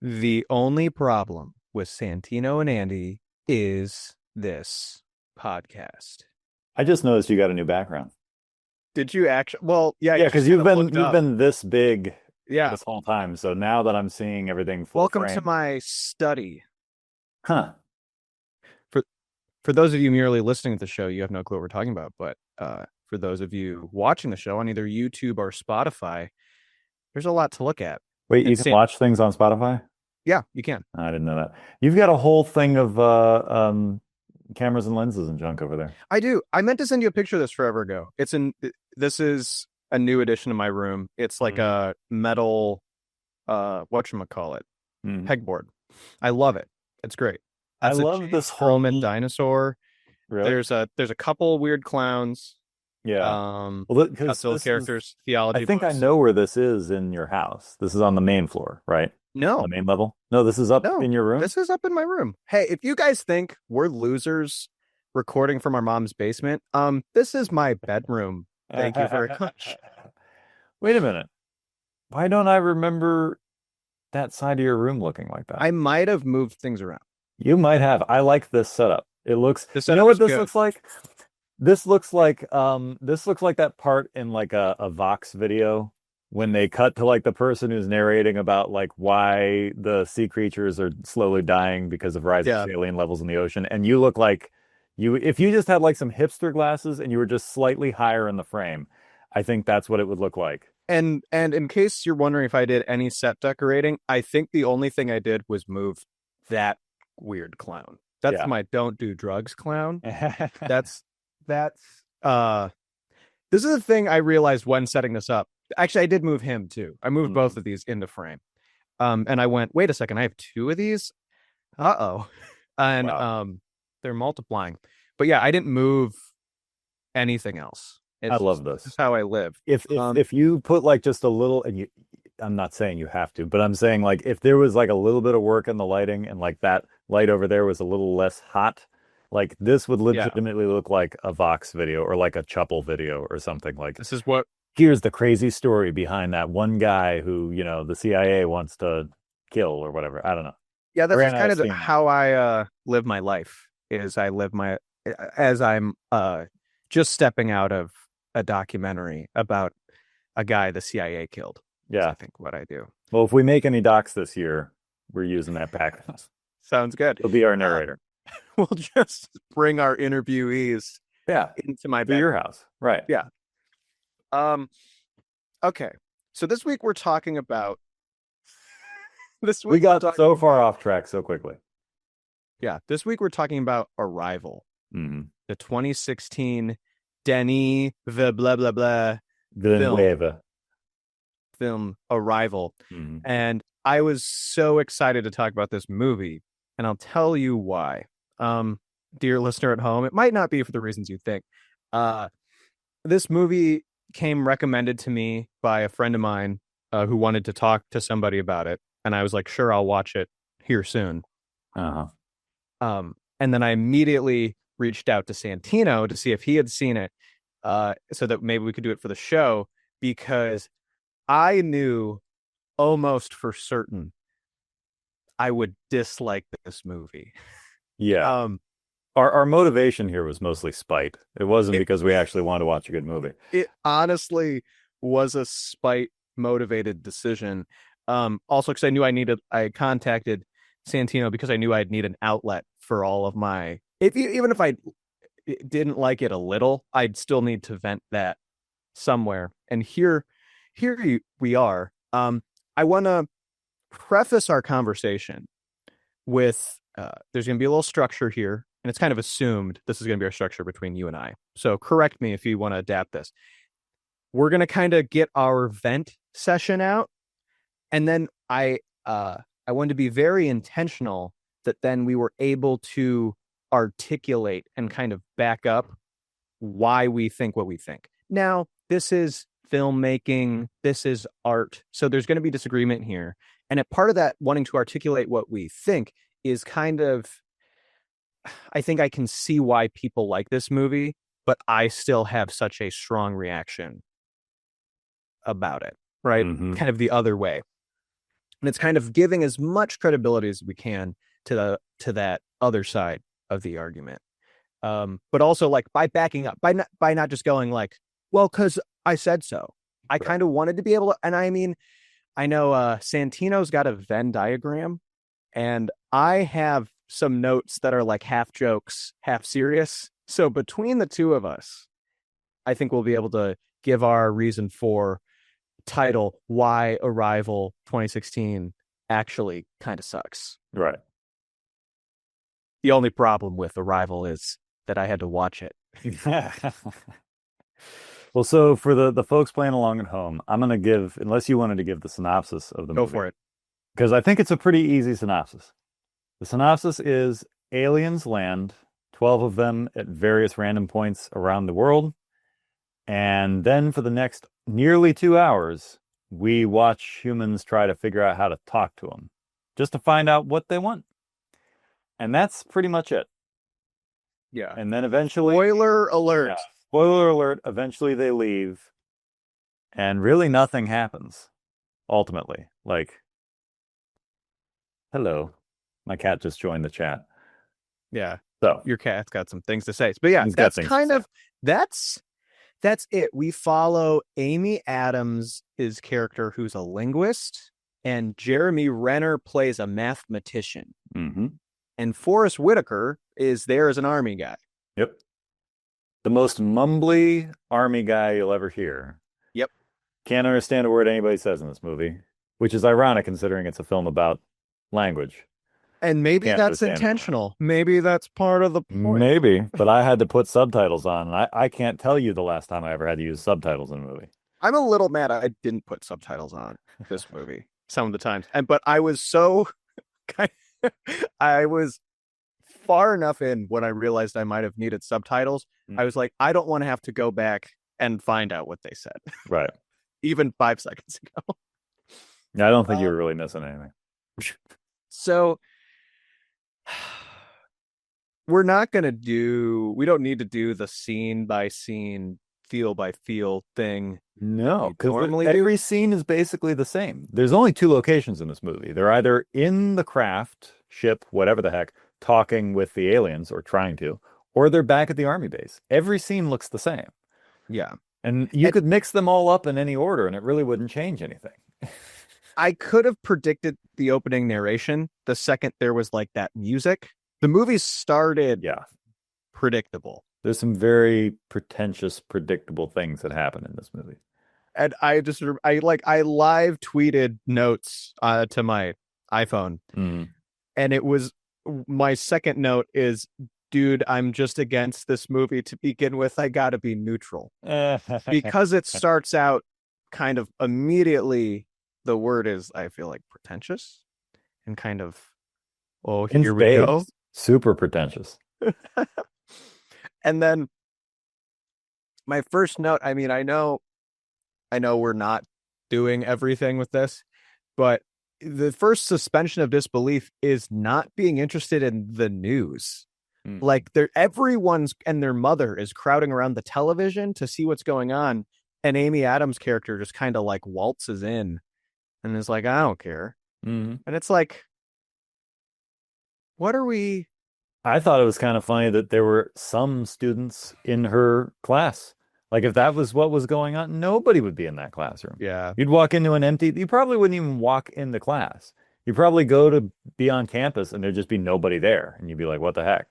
The only problem with Santino and Andy is this podcast. I just noticed you got a new background. Did you actually? Well, yeah, Yeah, you because just kind you've of been looked you've up. been this big Yeah. this whole time. So now that I'm seeing everything full Welcome to frame, my study. huh? For for those of you merely listening to the show, you have no clue what we're talking about. But for those of you watching the show on either YouTube or Spotify, there's a lot to look at. Wait, you And can watch things on Spotify? yeah, you can. I didn't know that. You've got a whole thing of cameras and lenses and junk over there. I do. I meant to send you a picture of this forever ago. This is a new addition to my room. It's like Mhm. a metal whatchamacallit, Mhm. pegboard. I love it. It's great. I That's a love this James whole Perlman dinosaur. really. There's a couple weird clowns. Yeah. Well, because Godzilla this is, characters, I theology think I books. know where this is in your house. This is on the main floor, right? The No, main level? No, this is up no, in your room. this is up in my room. Hey, if you guys think we're losers recording from our mom's basement, this is my bedroom. Thank you very much. Wait a minute. Why don't I remember that side of your room looking like that? I might have moved things around. You might have. I like this setup. It looks, This you know setup what is this good. looks like? This looks like that part in like a Vox video when they cut to like the person who's narrating about like why the sea creatures are slowly dying because of rising Yeah. saline levels in the ocean. And you look like if you just had like some hipster glasses and you were just slightly higher in the frame, I think that's what it would look like. And in case you're wondering if I did any set decorating, I think the only thing I did was move that weird clown. That's Yeah. my don't do drugs clown. That's uh this is a thing I realized when setting this up. Actually, I did move him too. I moved both of these into frame. And I went, wait a second, I have two of these? Uh-oh. And Wow. they're multiplying. But yeah, I didn't move anything else. I It's love this is this. how I live. If you put like just a little and you I'm not saying you have to, but I'm saying like if there was like a little bit of work in the lighting and like that light over there was a little less hot, like this would Yeah. legitimately look like a Vox video or like a Chuppel video or something like This is what here's the crazy story behind that one guy who, the CIA wants to kill or whatever. I don't know. yeah, I that's ran just out kind of of steam. how I live my life is I live my as I'm just stepping out of a documentary about a guy the CIA killed. That's, Yeah. I think what I do. Well, if we make any docs this year, we're using that pack. Sounds good. He'll be our narrator. We'll just bring our interviewees Yeah. into my To bed. your house. Right. Yeah. Okay. So this week we're talking about this week We got we're talking- so far off track so quickly. Yeah, this week we're talking about Arrival, Mm-hmm. the 2016 Denis the blah blah blah Villanueva. film Arrival. Mm-hmm. And I was so excited to talk about this movie, and I'll tell you why. Dear listener at home, it might not be for the reasons you think. This movie came recommended to me by a friend of mine who wanted to talk to somebody about it, and I was like, sure, I'll watch it here soon. Uh-huh. And then I immediately reached out to Santino to see if he had seen it, so that maybe we could do it for the show, because I knew almost for certain I would dislike this movie. Yeah. Our motivation here was mostly spite. It wasn't because we actually wanted to watch a good movie. It honestly was a spite motivated decision. Also because I contacted Santino because I knew I'd need an outlet for all of my, even if I didn't like it a little, I'd still need to vent that somewhere. And here we are. I want to preface our conversation with there's going to be a little structure here, and it's kind of assumed this is going to be our structure between you and I. So correct me if you want to adapt this. We're going to kind of get our vent session out, and then I wanted to be very intentional that then we were able to articulate and kind of back up why we think what we think. Now, this is filmmaking, this is art, so there's going to be disagreement here. And a part of that wanting to articulate what we think is kind of, I think I can see why people like this movie, but I still have such a strong reaction about it, right? Mhm. Kind of the other way. And it's kind of giving as much credibility as we can to that other side of the argument. But also like by backing up, by not just going like, well, because I said so. I kind of wanted to be able to, and I mean, I know Santino's got a Venn diagram, and I have some notes that are like half jokes, half serious. So between the two of us, I think we'll be able to give our reason for title why Arrival 2016 actually kind of sucks. Right. The only problem with Arrival is that I had to watch it. Well, so for the folks playing along at home, I'm going to give, unless you wanted to give the synopsis of the movie. Go for it. Because I think it's a pretty easy synopsis. The synopsis is aliens land, 12 of them at various random points around the world. And then for the next nearly 2 hours, we watch humans try to figure out how to talk to them, just to find out what they want. And that's pretty much it. Yeah. And then eventually... Spoiler alert. Yeah, spoiler alert, eventually they leave. And really nothing happens, ultimately. Like, hello. My cat just joined the chat. Yeah. So your cat's got some things to say. But yeah, that's kind of that's it. We follow Amy Adams' character, who's a linguist, and Jeremy Renner plays a mathematician. Mm-hmm. And Forrest Whitaker is there as an army guy. Yep. The most mumbly army guy you'll ever hear. Yep. Can't understand a word anybody says in this movie, which is ironic considering it's a film about language. And maybe that's intentional. Maybe that's part of the point. Maybe, but I had to put subtitles on, and I can't tell you the last time I ever had to use subtitles in a movie. I'm a little mad I didn't put subtitles on this movie some of the times. But I was so... I was far enough in when I realized I might have needed subtitles. I was like, I don't want to have to go back and find out what they said. Right. Even 5 seconds ago. I don't think you were really missing anything. So we don't need to do the scene by scene, feel by feel thing. No, because every scene is basically the same. There's only 2 locations in this movie. They're either in the craft, ship, whatever the heck, talking with the aliens or trying to, or they're back at the army base. Every scene looks the same. Yeah. And you could mix them all up in any order and it really wouldn't change anything. I could have predicted the opening narration the second there was like that music. The movie started predictable. There's some very pretentious, predictable things that happen in this movie. And I live tweeted notes to my iPhone. And it was, my second note is, dude, I'm just against this movie to begin with. I gotta be neutral. Because it starts out kind of immediately, the word is, I feel like, pretentious. And kind of, here we go. Super pretentious. And then my first note, I mean, I know we're not doing everything with this, but the first suspension of disbelief is not being interested in the news. Like everyone's and their mother is crowding around the television to see what's going on. And Amy Adams' character just kind of like waltzes in and is like, I don't care. And it's like, what are we? I thought it was kind of funny that there were some students in her class. Like if that was what was going on, nobody would be in that classroom. Yeah. You'd walk into an empty, you probably wouldn't even walk into class. You'd probably go to be on campus and there'd just be nobody there. And you'd be like, what the heck?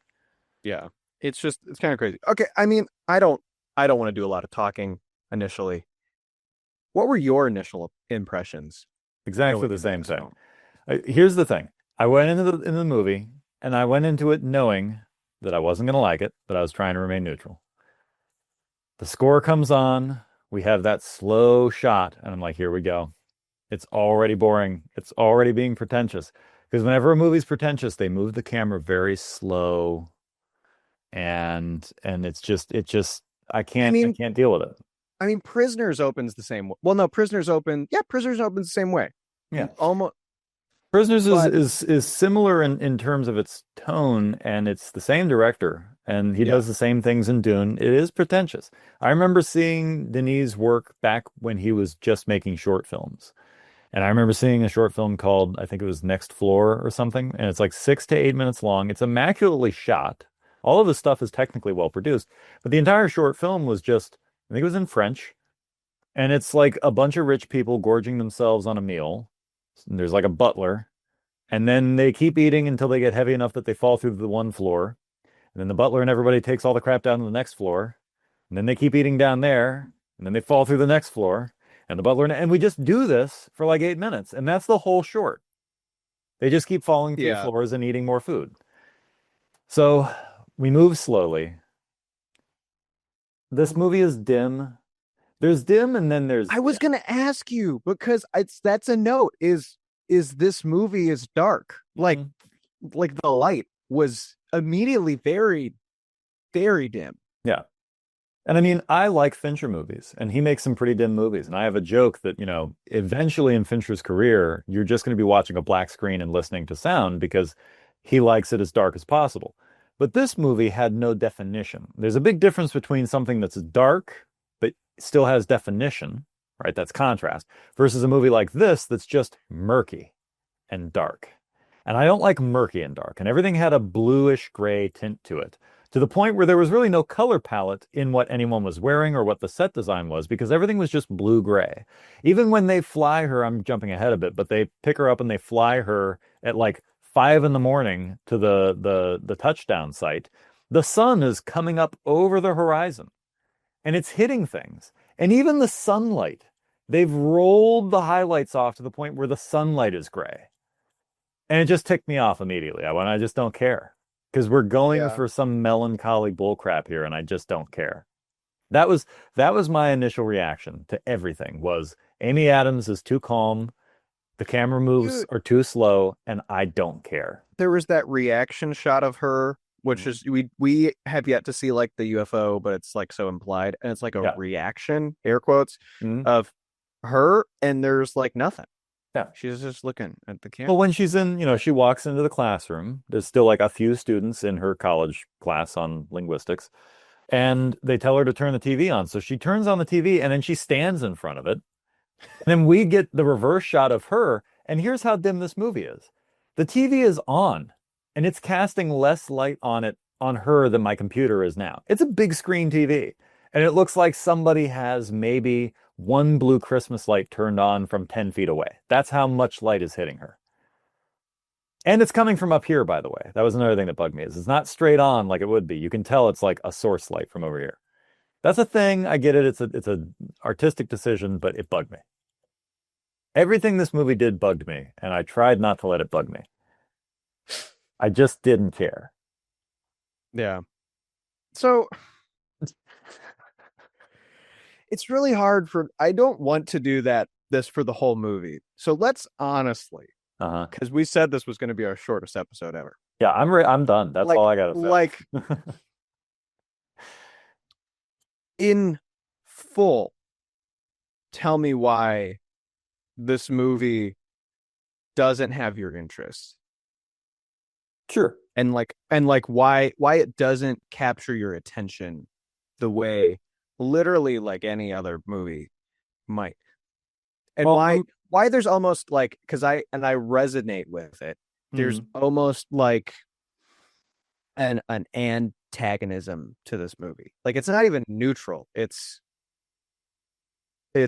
Yeah. It's kind of crazy. Okay. I mean, I don't want to do a lot of talking initially. What were your initial impressions? Exactly the same thing. Here's the thing. I went into the movie and I went into it knowing that I wasn't going to like it, but I was trying to remain neutral. The score comes on. We have that slow shot. And I'm like, here we go. It's already boring. It's already being pretentious. Because whenever a movie's pretentious, they move the camera very slow. And I can't deal with it. I mean, Prisoners opens the same way. Well, no, Prisoners opens the same way. Yeah. Almost. Prisoners is similar in terms of its tone, and it's the same director, and he does the same things in Dune. It is pretentious. I remember seeing Denis' work back when he was just making short films, And I remember seeing a short film called, I think it was Next Floor or something, and it's like 6 to 8 minutes long. It's immaculately shot. All of the stuff is technically well produced, but the entire short film was just, I think it was in French, and it's like a bunch of rich people gorging themselves on a meal. And there's like a butler, and then they keep eating until they get heavy enough that they fall through the one floor. And then the butler and everybody takes all the crap down to the next floor. And then they keep eating down there, and then they fall through the next floor. And the butler, and we just do this for like 8 minutes, and that's the whole short. They just keep falling through Yeah. floors and eating more food. So we move slowly. This movie is dim. There's dim, and then there's I was dim. gonna ask you because that's a note. Is this movie is dark? Like the light was immediately very, very dim. Yeah. And I mean, I like Fincher movies, and he makes some pretty dim movies. And I have a joke that, eventually in Fincher's career, you're just going to be watching a black screen and listening to sound because he likes it as dark as possible. But this movie had no definition. There's a big difference between something that's dark, but still has definition, right? That's contrast, versus a movie like this that's just murky and dark. And I don't like murky and dark, and everything had a bluish gray tint to it, to the point where there was really no color palette in what anyone was wearing or what the set design was, because everything was just blue-gray. Even when they fly her, I'm jumping ahead a bit, but they pick her up and they fly her at like 5 a.m. to the touchdown site. The sun is coming up over the horizon, and it's hitting things. And even the sunlight, they've rolled the highlights off to the point where the sunlight is gray. And it just ticked me off immediately. I just don't care. Because we're going for some melancholy bullcrap here, and I just don't care. That was my initial reaction to everything, was Amy Adams is too calm, the camera moves are too slow, and I don't care. There was that reaction shot of her, which is we have yet to see like the UFO, but it's like so implied, and it's like a reaction, air quotes, of her, and there's like nothing. Yeah. She's just looking at the camera. Well, when she's in, she walks into the classroom. There's still like a few students in her college class on linguistics, and they tell her to turn the TV on. So she turns on the TV, and then she stands in front of it. And then we get the reverse shot of her, and here's how dim this movie is. The TV is on, and it's casting less light on her than my computer is now. It's a big screen TV, and it looks like somebody has maybe one blue Christmas light turned on from 10 feet away. That's how much light is hitting her. And it's coming from up here, by the way. That was another thing that bugged me, is it's not straight on like it would be. You can tell it's like a source light from over here. That's a thing. I get it. It's a artistic decision, but it bugged me. Everything this movie did bugged me, and I tried not to let it bug me. I just didn't care. Yeah. So it's really hard I don't want to do this for the whole movie. So let's honestly, because we said this was going to be our shortest episode ever. Yeah, I'm done. That's all I got to say. Like, in full, tell me why this movie doesn't have your interest. Sure. And why it doesn't capture your attention the way literally like any other movie might. And why there's almost like, because I resonate with it. There's almost like an antagonism to this movie. Like, it's not even neutral. It's well,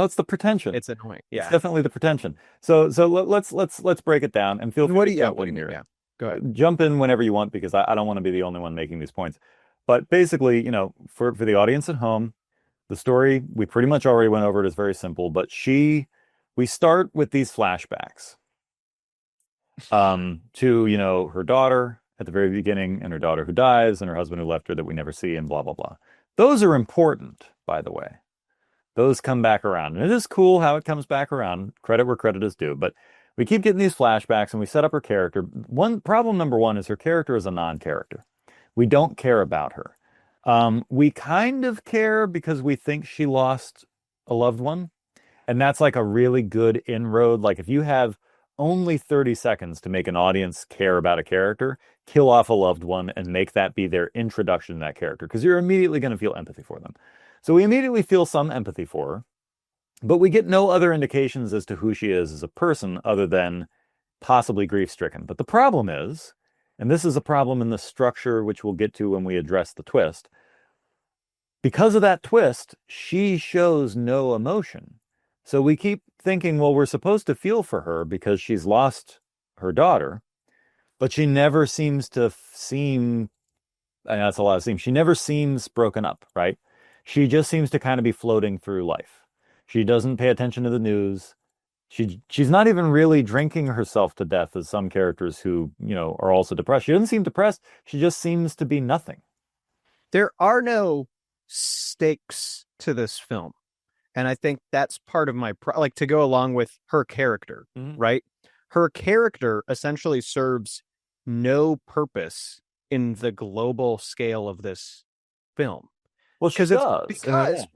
it's the pretension. It's annoying. Yeah, it's definitely the pretension. So let's break it down and feel free what to do jump you in here. Yeah, go ahead. Jump in whenever you want, because I don't want to be the only one making these points. But basically, for the audience at home, the story, we pretty much already went over it, is very simple, but we start with these flashbacks to, her daughter at the very beginning, and her daughter who dies, and her husband who left her that we never see, and blah, blah, blah. Those are important, by the way. Those come back around. And it is cool how it comes back around. Credit where credit is due. But we keep getting these flashbacks, and we set up her character. Problem number one is her character is a non-character. We don't care about her. We kind of care because we think she lost a loved one. And that's like a really good inroad. Like, if you have only 30 seconds to make an audience care about a character, kill off a loved one and make that be their introduction to that character, because you're immediately going to feel empathy for them. So we immediately feel some empathy for her. But we get no other indications as to who she is as a person other than possibly grief-stricken. But the problem is, and this is a problem in the structure, which we'll get to when we address the twist, because of that twist, she shows no emotion. So we keep thinking, well, we're supposed to feel for her because she's lost her daughter, but she never seems to seem, I know that's a lot of seem, she never seems broken up, right? She just seems to kind of be floating through life. She doesn't pay attention to the news. She's not even really drinking herself to death as some characters who, are also depressed. She doesn't seem depressed. She just seems to be nothing. There are no stakes to this film. And I think that's part of my like to go along with her character, right? Her character essentially serves no purpose in the global scale of this film. Well, she does.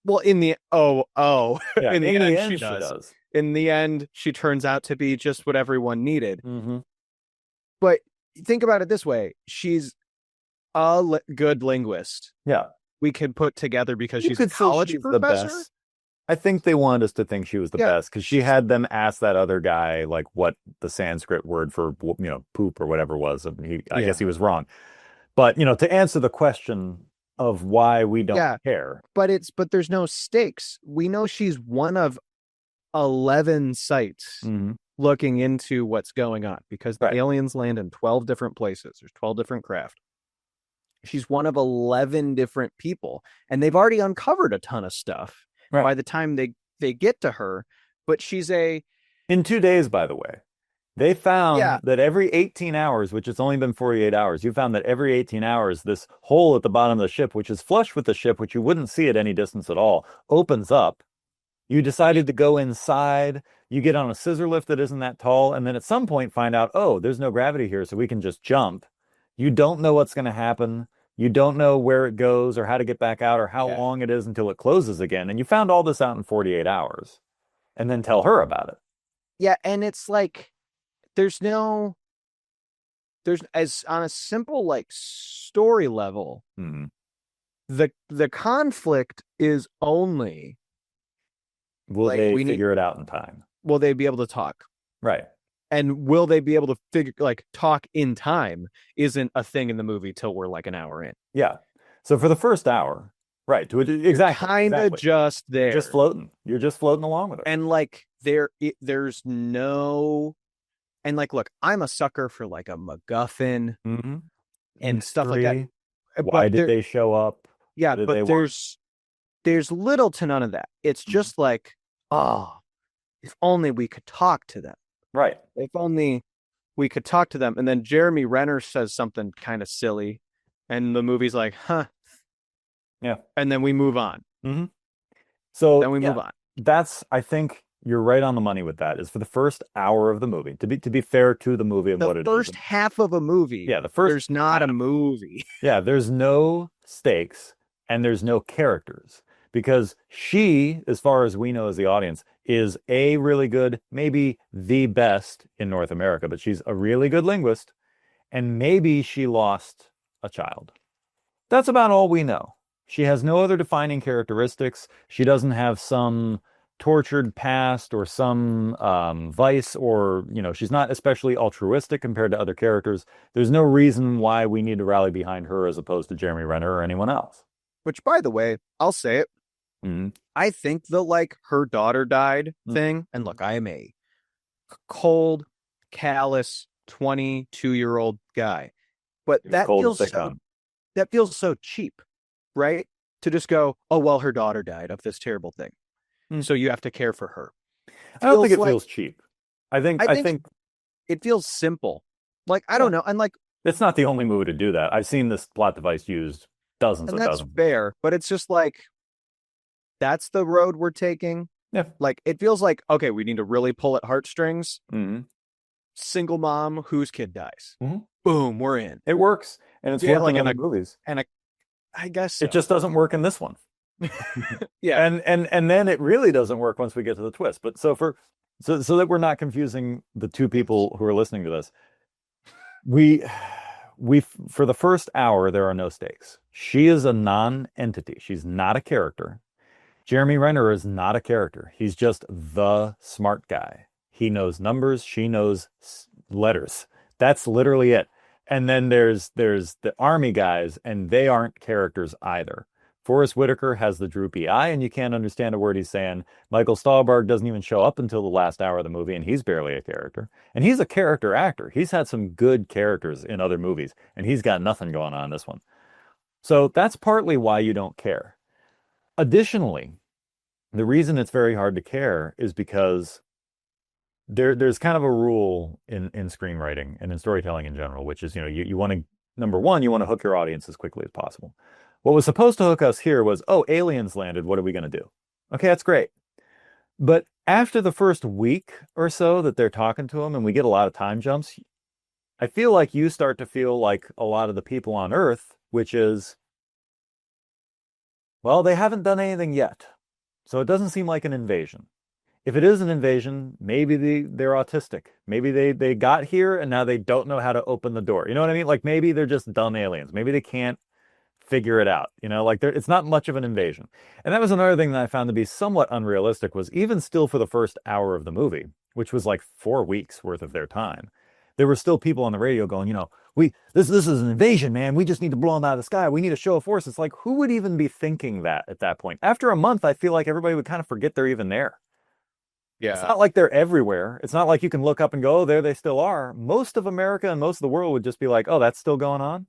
Well, in the yeah, in the end, she does. In the end, she turns out to be just what everyone needed. But think about it this way: she's a good linguist. Yeah, we could put together because she's a college professor. The best. I think they wanted us to think she was the best because she had them ask that other guy like what the Sanskrit word for poop or whatever was. And I guess he was wrong. But to answer the question of why we don't care. But there's no stakes. We know she's one of 11 sites looking into what's going on because the aliens land in 12 different places. There's 12 different craft. She's one of 11 different people, and they've already uncovered a ton of stuff by the time they get to her. But she's in 2 days, by the way. They found that every 18 hours, which it's only been 48 hours, you found that every 18 hours, this hole at the bottom of the ship, which is flush with the ship, which you wouldn't see at any distance at all, opens up. You decided to go inside. You get on a scissor lift that isn't that tall, and then at some point find out, oh, there's no gravity here, so we can just jump. You don't know what's going to happen. You don't know where it goes or how to get back out or how long it is until it closes again. And you found all this out in 48 hours and then tell her about it. Yeah, and it's like, there's as on a simple like story level, the conflict is only will they figure it out in time? Will they be able to talk? Right. And will they be able to talk in time isn't a thing in the movie till we're like an hour in. Yeah. So for the first hour, right. Exactly. Kind of just there. Just floating. You're just floating along with it. And like there's no, and like, look, I'm a sucker for like a MacGuffin and stuff like that. Why did they show up? Yeah, but there's little to none of that. It's just like, if only we could talk to them. Right. If only we could talk to them. And then Jeremy Renner says something kind of silly. And the movie's like, huh. Yeah. And then we move on. So then we move on. That's, I think you're right on the money with that. Is for the first hour of the movie. To be fair to the movie and what it is. The first half of a movie. Yeah, there's not a movie. Yeah, there's no stakes and there's no characters. Because she, as far as we know as the audience, is a really good, maybe the best in North America, but she's a really good linguist, and maybe she lost a child. That's about all we know. She has no other defining characteristics. She doesn't have some tortured past or some vice, or, she's not especially altruistic compared to other characters. There's no reason why we need to rally behind her as opposed to Jeremy Renner or anyone else. Which, by the way, I'll say it. I think the her daughter died thing, and look, I am a cold, callous 22-year-old guy, but that feels so cheap, right? To just go, oh well, her daughter died of this terrible thing, so you have to care for her. I don't think it feels cheap. I think it feels simple. Like, I don't know, and it's not the only movie to do that. I've seen this plot device used dozens of dozens. That's fair, but it's just like, that's the road we're taking. Yeah. Like, it feels like, okay, we need to really pull at heartstrings. Single mom whose kid dies. Boom, we're in. It works. And it's working in the movies. And I guess so. It just doesn't work in this one. Yeah. And then it really doesn't work once we get to the twist. But so that we're not confusing the two people who are listening to this, we for the first hour, there are no stakes. She is a non-entity. She's not a character. Jeremy Renner is not a character. He's just the smart guy. He knows numbers, she knows letters. That's literally it. And then there's the army guys, and they aren't characters either. Forrest Whitaker has the droopy eye, and you can't understand a word he's saying. Michael Stahlberg doesn't even show up until the last hour of the movie, and he's barely a character. And he's a character actor. He's had some good characters in other movies, and he's got nothing going on in this one. So that's partly why you don't care. Additionally, the reason it's very hard to care is because there's kind of a rule in screenwriting and in storytelling in general, which is, you want to, number one, you want to hook your audience as quickly as possible. What was supposed to hook us here was, oh, aliens landed. What are we going to do? Okay, that's great. But after the first week or so that they're talking to them and we get a lot of time jumps, I feel like you start to feel like a lot of the people on Earth, which is, well, they haven't done anything yet. So it doesn't seem like an invasion. If it is an invasion, maybe they're autistic. Maybe they got here and now they don't know how to open the door. You know what I mean? Like maybe they're just dumb aliens. Maybe they can't figure it out. Like it's not much of an invasion. And that was another thing that I found to be somewhat unrealistic was even still for the first hour of the movie, which was like 4 weeks worth of their time, there were still people on the radio going, this is an invasion, man. We just need to blow them out of the sky. We need a show of force. It's like, who would even be thinking that at that point? After a month, I feel like everybody would kind of forget they're even there. Yeah. It's not like they're everywhere. It's not like you can look up and go, oh, there they still are. Most of America and most of the world would just be like, oh, that's still going on.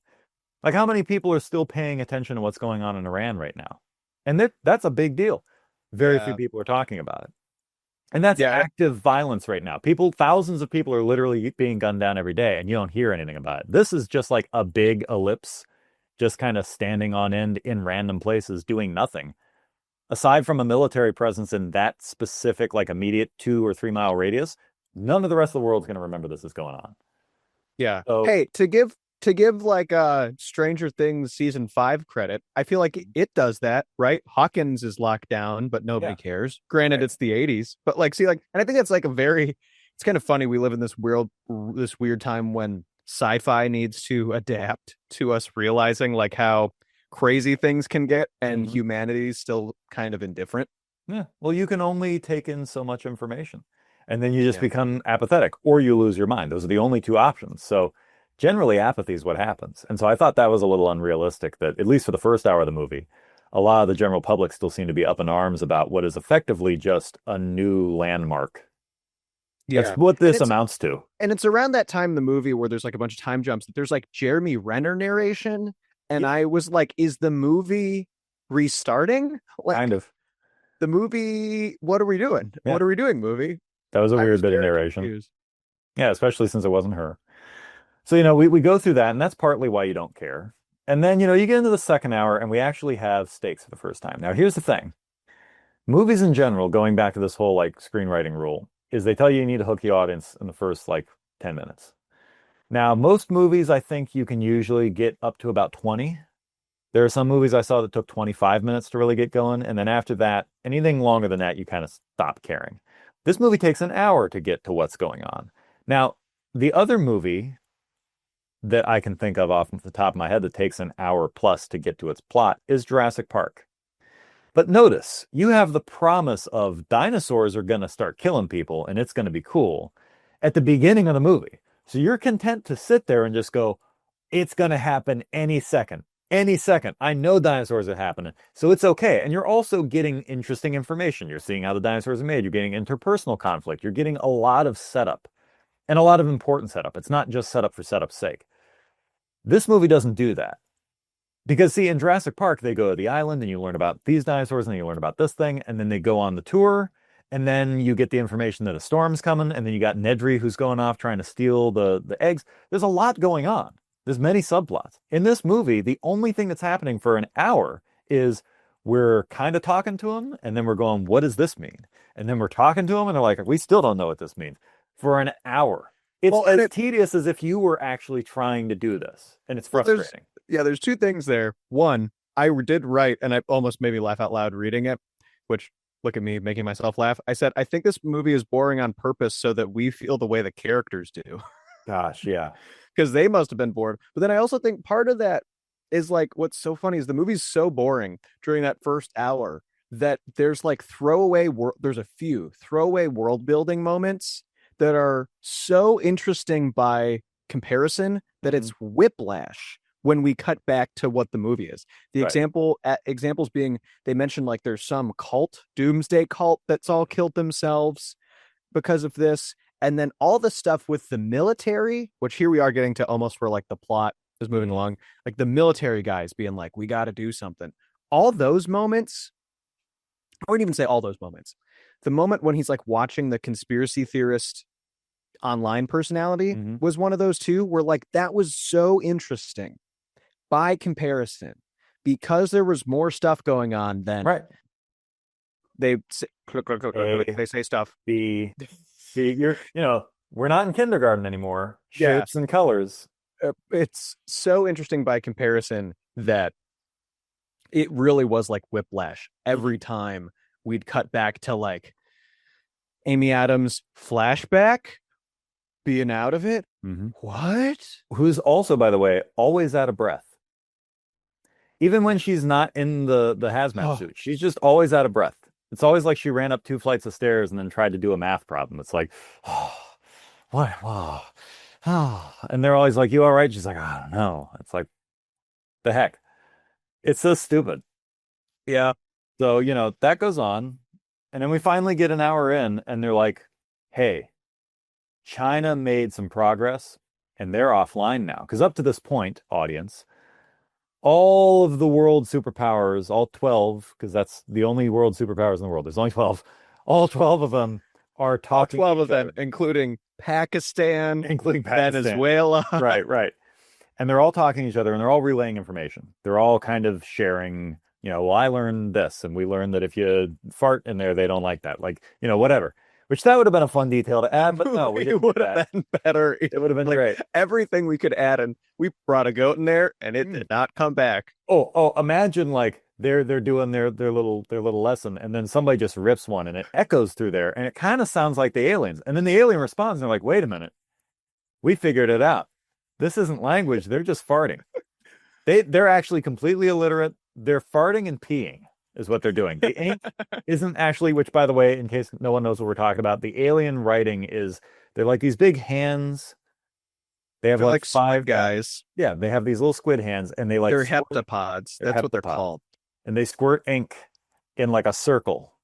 Like how many people are still paying attention to what's going on in Iran right now? And that's a big deal. Very few people are talking about it. And that's active violence right now. Thousands of people are literally being gunned down every day, and you don't hear anything about it. This is just like a big ellipse, just kind of standing on end in random places, doing nothing. Aside from a military presence in that specific, like immediate 2 or 3 mile radius, none of the rest of the world's going to remember this is going on. Yeah. So, hey, to give like Stranger Things season 5 credit, I feel like it does that, right? Hawkins is locked down, but nobody cares. Granted, it's the 80s, but like, see, like, and I think that's like it's kind of funny. We live in this weird time when sci-fi needs to adapt to us realizing like how crazy things can get and humanity's still kind of indifferent. Yeah. Well, you can only take in so much information and then you just become apathetic or you lose your mind. Those are the only two options. So generally apathy is what happens. And so I thought that was a little unrealistic that at least for the first hour of the movie, a lot of the general public still seem to be up in arms about what is effectively just a new landmark. Yeah. That's what this amounts to. And it's around that time in the movie where there's like a bunch of time jumps that there's like Jeremy Renner narration. And I was like, is the movie restarting? Like, kind of. The movie, what are we doing? Yeah. What are we doing, movie? That was a weird bit of narration. Confused. Yeah, especially since it wasn't her. So, we go through that, and that's partly why you don't care. And then, you get into the second hour, and we actually have stakes for the first time. Now, here's the thing. Movies in general, going back to this whole, like, screenwriting rule, is they tell you need to hook the audience in the first, 10 minutes. Now, most movies, I think you can usually get up to about 20. There are some movies I saw that took 25 minutes to really get going, and then after that, anything longer than that, you kind of stop caring. This movie takes an hour to get to what's going on. Now, the other movie that I can think of off the top of my head that takes an hour plus to get to its plot is Jurassic Park. But notice, you have the promise of dinosaurs are going to start killing people and it's going to be cool at the beginning of the movie. So you're content to sit there and just go, it's going to happen any second. Any second. I know dinosaurs are happening. So it's okay. And you're also getting interesting information. You're seeing how the dinosaurs are made. You're getting interpersonal conflict. You're getting a lot of setup and a lot of important setup. It's not just setup for setup's sake. This movie doesn't do that. Because, see, in Jurassic Park, they go to the island and you learn about these dinosaurs and then you learn about this thing. And then they go on the tour and then you get the information that a storm's coming. And then you got Nedry who's going off trying to steal the eggs. There's a lot going on. There's many subplots. In this movie, the only thing that's happening for an hour is we're kind of talking to them and then we're going, what does this mean? And then we're talking to them and they're like, we still don't know what this means. For an hour. It's as tedious as if you were actually trying to do this. And it's frustrating. There's two things there. One, I did write, and I almost made me laugh out loud reading it, which, look at me making myself laugh. I said, I think this movie is boring on purpose so that we feel the way the characters do. Gosh, yeah. Because they must have been bored. But then I also think part of that is like, what's so funny is the movie's so boring during that first hour that there's like there's a few throwaway world building moments that are so interesting by comparison that it's whiplash when we cut back to what the movie is. The Right. examples being they mentioned like there's some cult, doomsday cult that's all killed themselves because of this. And then all the stuff with the military, which here we are getting to almost where like the plot is moving along, like the military guys being like, we got to do something. All those moments, I wouldn't even say all those moments. The moment when he's like watching the conspiracy theorist online personality was one of those too, where like that was so interesting by comparison because there was more stuff going on than Right. they say, they say stuff. You're, we're not in kindergarten anymore. Yeah. Shapes and colors. It's so interesting by comparison that it really was like whiplash every time we'd cut back to like Amy Adams flashback being out of it. What? Who's also, by the way, always out of breath. Even when she's not in the hazmat suit, she's just always out of breath. It's always like she ran up 2 flights of stairs and then tried to do a math problem. It's like, oh, what? Oh, oh. And they're always like, you all right? She's like, I don't know. It's like, the heck. It's so stupid. Yeah. So, that goes on. And then we finally get an hour in and they're like, hey, China made some progress and they're offline now. Because up to this point, audience, all of the world superpowers, all 12, because that's the only world superpowers in the world. There's only 12. All 12 of them are talking. 12 of them, including Pakistan, Venezuela. Right. And they're all talking to each other and they're all relaying information. They're all kind of sharing, well, I learned this and we learned that if you fart in there, they don't like that. Like, whatever. Which that would have been a fun detail to add, but no, we didn't. It would have been better. It would have been like, great. Everything we could add, and we brought a goat in there, and it did not come back. Oh! Imagine like they're doing their little lesson, and then somebody just rips one, and it echoes through there, and it kind of sounds like the aliens. And then the alien responds, and they're like, "Wait a minute, we figured it out. This isn't language. They're just farting. They're actually completely illiterate. They're farting and peeing." Is what they're doing. The ink isn't actually, which by the way, in case no one knows what we're talking about, the alien writing is, they're like these big hands. They have like 5 guys. Yeah, they have these little squid hands and they like. They're heptapods. That's what they're called. And they squirt ink in like a circle.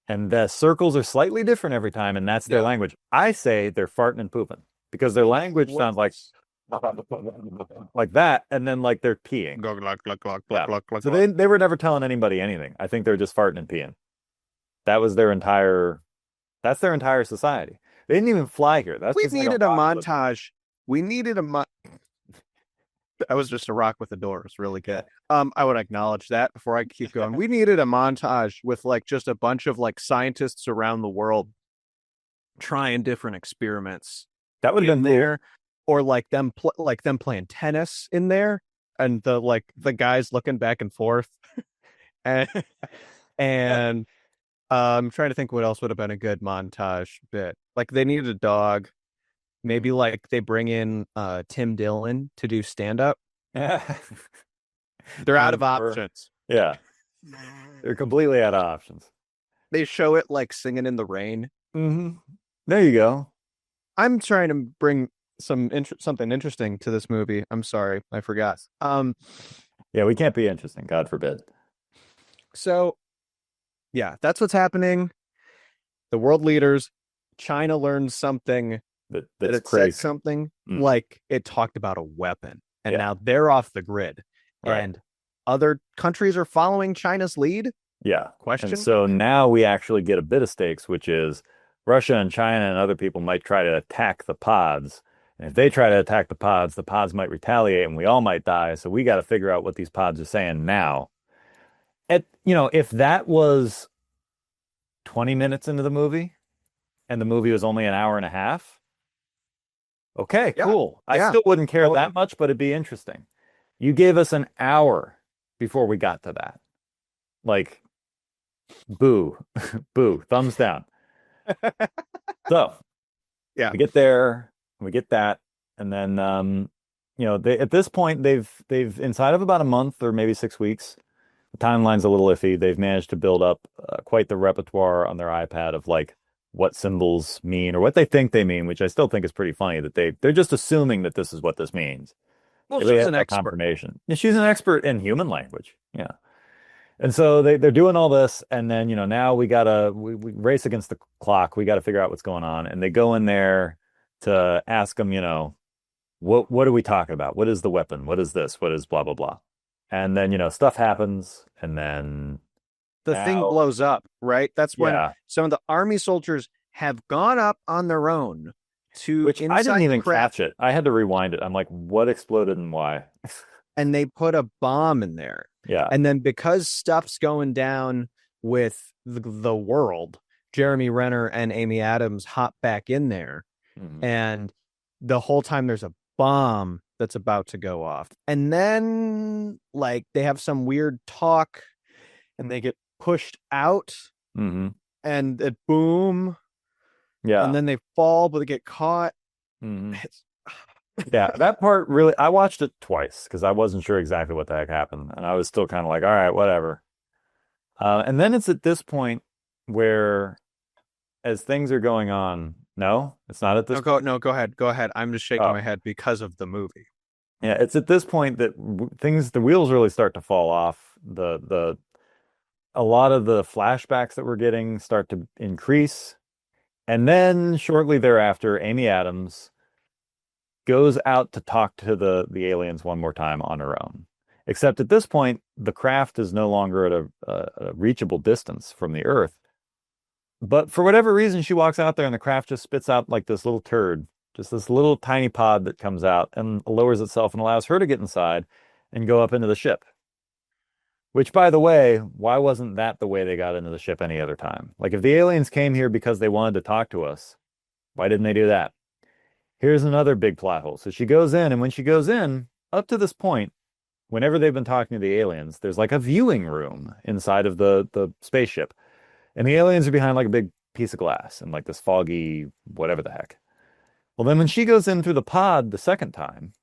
And the circles are slightly different every time. And that's their language. I say they're farting and pooping because their language sounds like that, and then like they're peeing. So they were never telling anybody anything. I think they're just farting and peeing. That's their entire society. They didn't even fly here. We needed a montage. We needed a that was just a rock with the door. It's really good. I would acknowledge that before I keep going. We needed a montage with like just a bunch of like scientists around the world trying different experiments. That would have been there. Or like them playing tennis in there, and the guys looking back and forth, and I'm trying to think what else would have been a good montage bit. Like they needed a dog, maybe like they bring in Tim Dillon to do stand up. They're out of options. Yeah, they're completely out of options. They show it like singing in the rain. There you go. I'm trying to bring something interesting to this movie. I'm sorry, I forgot. Yeah, we can't be interesting, God forbid. So yeah, that's what's happening. The world leaders, China learned something that's crazy. Said something like it talked about a weapon, and now they're off the grid, and other countries are following China's lead. Yeah. Question. And so now we actually get a bit of stakes, which is Russia and China and other people might try to attack the pods. And if they try to attack the pods might retaliate and we all might die. So we got to figure out what these pods are saying now. If that was 20 minutes into the movie and the movie was only an hour and a half, okay, cool. I still wouldn't care that much, but it'd be interesting. You gave us an hour before we got to that. Like, boo, boo, thumbs down. So, we get there. We get that, and then at this point they've inside of about a month or maybe 6 weeks, The timeline's a little iffy. They've managed to build up quite the repertoire on their iPad of like what symbols mean or what they think they mean, which I still think is pretty funny that they're just assuming that this is what this means. Well, They really she's have an no expert. confirmation. And she's an expert in human language. Yeah. And so they're doing all this, and then now we race against the clock. We gotta figure out what's going on. And they go in there to ask them, what are we talking about? What is the weapon? What is this? What is blah blah blah? And then, stuff happens, and then The thing now, blows up, right? That's when yeah, some of the army soldiers have gone up on their own to which I didn't inside the even craft, catch it. I had to rewind it. I'm like, what exploded and why? and they put a bomb in there. Yeah. And then because stuff's going down with the world, Jeremy Renner and Amy Adams hop back in there, Mhm. and the whole time there's a bomb that's about to go off. And then like they have some weird talk and they get pushed out Mhm. and it boom, Yeah. and then they fall but they get caught. Mhm. It's- Yeah, that part really, I watched it twice because I wasn't sure exactly what the heck happened. And I was still kind of like, all right, whatever. And then it's at this point where, as things are going on, no, it's not at this No, go ahead. Go ahead. I'm just shaking Oh. my head because of the movie. Yeah, it's at this point that the wheels really start to fall off. A lot of the flashbacks that we're getting start to increase. And then shortly thereafter, Amy Adams goes out to talk to the aliens one more time on her own. Except at this point, the craft is no longer at a reachable distance from the Earth. But for whatever reason, she walks out there and the craft just spits out like this little turd, just this little tiny pod that comes out and lowers itself and allows her to get inside and go up into the ship. Which, by the way, why wasn't that the way they got into the ship any other time? Like, if the aliens came here because they wanted to talk to us, why didn't they do that? Here's another big plot hole. So she goes in, and when she goes in, up to this point, whenever they've been talking to the aliens, there's like a viewing room inside of the spaceship. And the aliens are behind like a big piece of glass and like this foggy whatever the heck. Well, then when she goes in through the pod the second time,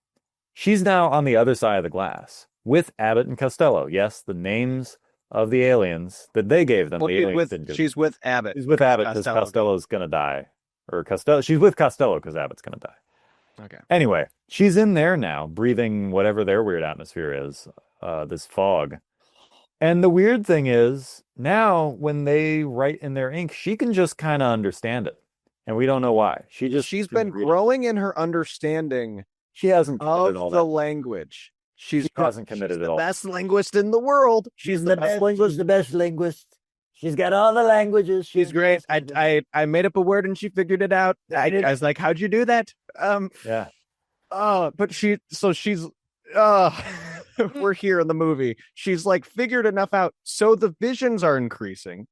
she's now on the other side of the glass with Abbott and Costello. Yes, the names of the aliens that they gave them. Well, The aliens didn't give them. she's with Abbott. She's with Abbott because Costello. Costello's gonna die. Or Costello. She's with Costello because Abbott's gonna die. Okay. Anyway, she's in there now, breathing whatever their weird atmosphere is, this fog. And the weird thing is, now when they write in their ink, she can just kind of understand it. And we don't know why. She's been growing in her understanding She hasn't committed of all the that. language. She hasn't committed she's at the all. best linguist in the world. She's the best linguist, the best linguist. She's got all the languages. She's great. I made up a word and she figured it out. I was like, how'd you do that? Yeah. But she's we're here in the movie. She's like figured enough out. So the visions are increasing.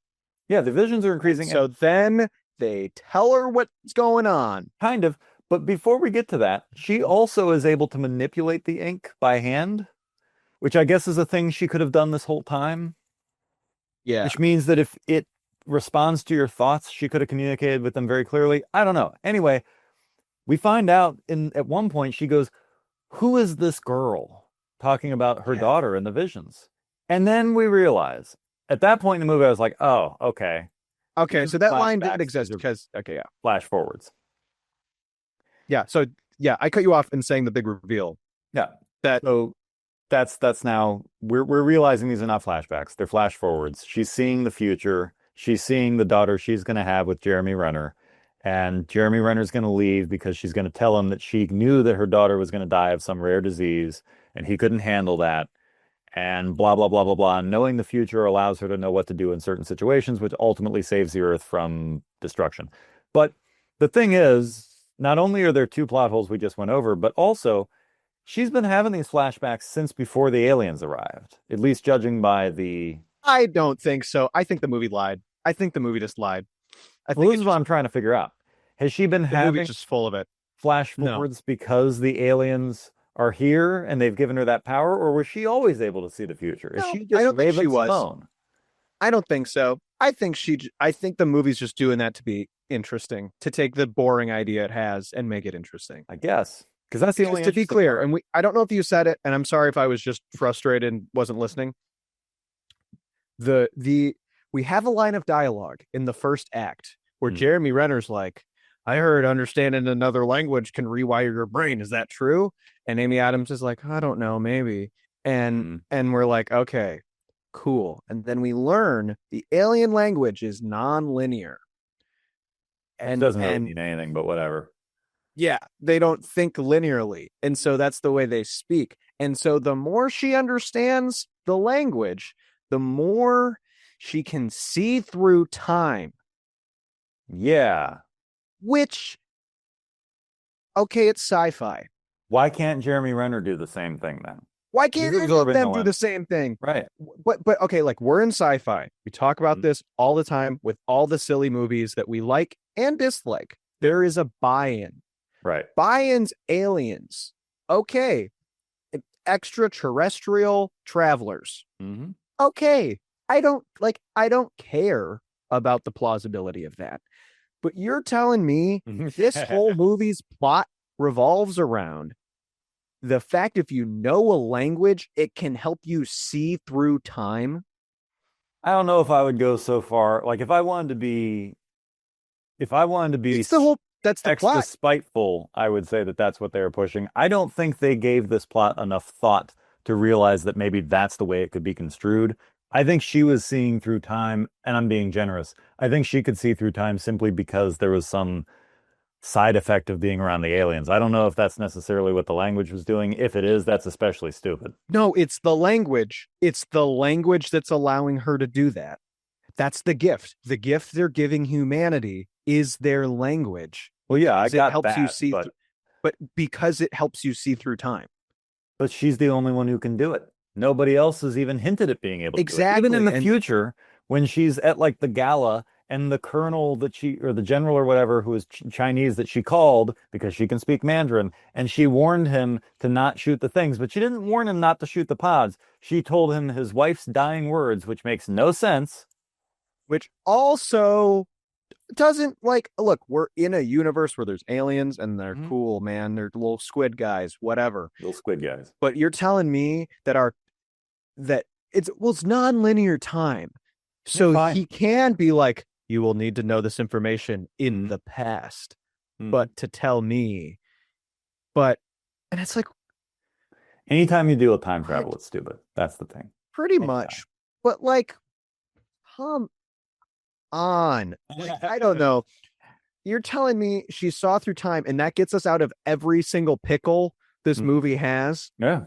Yeah, the visions are increasing. So then they tell her what's going on. Kind of. But before we get to that, she also is able to manipulate the ink by hand, which I guess is a thing she could have done this whole time. Yeah. Which means that if it responds to your thoughts, she could have communicated with them very clearly. I don't know. Anyway, we find out at one point she goes, "Who is this girl?" talking about her daughter in the visions. And then we realize at that point in the movie, I was like, oh, okay. Okay, so that line Flashbacks, didn't exist these are- because yeah. Flash forwards. Yeah. So yeah, I cut you off in saying the big reveal. Yeah. That So that's now we're realizing these are not flashbacks. They're flash forwards. She's seeing the future. She's seeing the daughter she's going to have with Jeremy Renner. And Jeremy Renner's going to leave because she's going to tell him that she knew that her daughter was going to die of some rare disease and he couldn't handle that. And blah, blah, blah, blah, blah. And knowing the future allows her to know what to do in certain situations, which ultimately saves the Earth from destruction. But the thing is, not only are there two plot holes we just went over, but also she's been having these flashbacks since before the aliens arrived, at least judging by the... I don't think so. I think the movie lied. I think the movie just lied. I Well, think this is what I'm trying to figure out. Has she been the having movie's just full of it. flash No. forwards because the aliens are here and they've given her that power, or was she always able to see the future? Is No, she I just don't think she was. Raven-Symoné? I don't think so. I think the movie's just doing that to be interesting, to take the boring idea it has and make it interesting. I guess. Because that's the Because only to be interesting clear, part. and I don't know if you said it, and I'm sorry if I was just frustrated and wasn't listening. the we have a line of dialogue in the first act where Hmm. Jeremy Renner's like, I heard understanding another language can rewire your brain. Is that true? And Amy Adams is like, I don't know, maybe. And we're like, okay, cool. And then we learn the alien language is non-linear. It doesn't really mean anything, but whatever. Yeah, they don't think linearly. And so that's the way they speak. And so the more she understands the language, the more she can see through time, Yeah. which, okay, it's sci-fi. Why can't Jeremy Renner do the same thing then? Why can't He's any of absorbing them the do the same thing? Right. But okay, like we're in sci-fi. We talk about Mhm. this all the time with all the silly movies that we like and dislike. There is a buy-in. Right. Buy-ins, aliens. Okay. Extraterrestrial travelers. Mm-hmm. Okay. I don't care about the plausibility of that. But you're telling me this whole movie's plot revolves around the fact if you know a language, it can help you see through time. I don't know if I would go so far. Like if I wanted to be It's that's the extra plot. spiteful, I would say that that's what they were pushing. I don't think they gave this plot enough thought to realize that maybe that's the way it could be construed. I think she was seeing through time, and I'm being generous. I think she could see through time simply because there was some side effect of being around the aliens. I don't know if that's necessarily what the language was doing. If it is, that's especially stupid. No, it's the language. It's the language that's allowing her to do that. That's the gift. The gift they're giving humanity is their language. Well, yeah, I Because got it helps that, you see but but because it helps you see through time. she's the only one who can do it. Nobody else has even hinted at being able to do it. Exactly, Even in the and- future, when she's at like the gala and the colonel that or the general or whatever who is Chinese that she called because she can speak Mandarin, and she warned him to not shoot the things, but she didn't warn him not to shoot the pods. She told him his wife's dying words, which makes no sense. Which also doesn't look, we're in a universe where there's aliens and they're Mhm. cool, man. They're little squid guys, whatever. Little squid guys. But you're telling me that it's non-linear time. So fine. he can be like, you will need to know this information in Mhm. the past, Mhm. but to tell me. And it's like Anytime you deal with time travel, it's stupid. That's the thing. pretty Anytime. much. But come on. I don't know. You're telling me she saw through time, and that gets us out of every single pickle this Mhm. movie has. Yeah.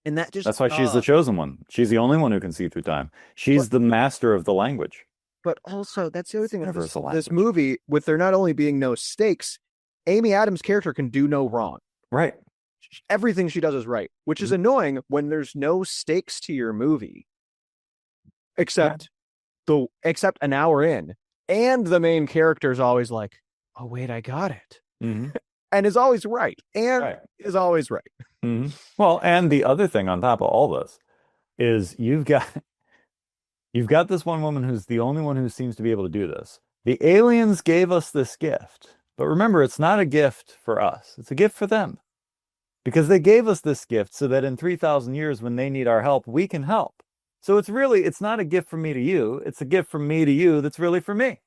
And that just That's why she's the chosen one. She's the only one who can see through time. She's the master of the language. But also, that's the other thing. Never This, is a this language. movie, with there not only being no stakes, Amy Adams' character can do no wrong. Right. Everything she does is right, which is annoying when there's no stakes to your movie, except an hour in, and the main character is always like, "Oh wait, I got it," Mm-hmm. and is always right, and Right. is always right. Mm-hmm. Well, and the other thing on top of all this is you've got this one woman who's the only one who seems to be able to do this. The aliens gave us this gift, but remember, it's not a gift for us. It's a gift for them. Because they gave us this gift so that in 3,000 years, when they need our help, we can help. So it's not a gift from me to you. It's a gift from me to you that's really for me.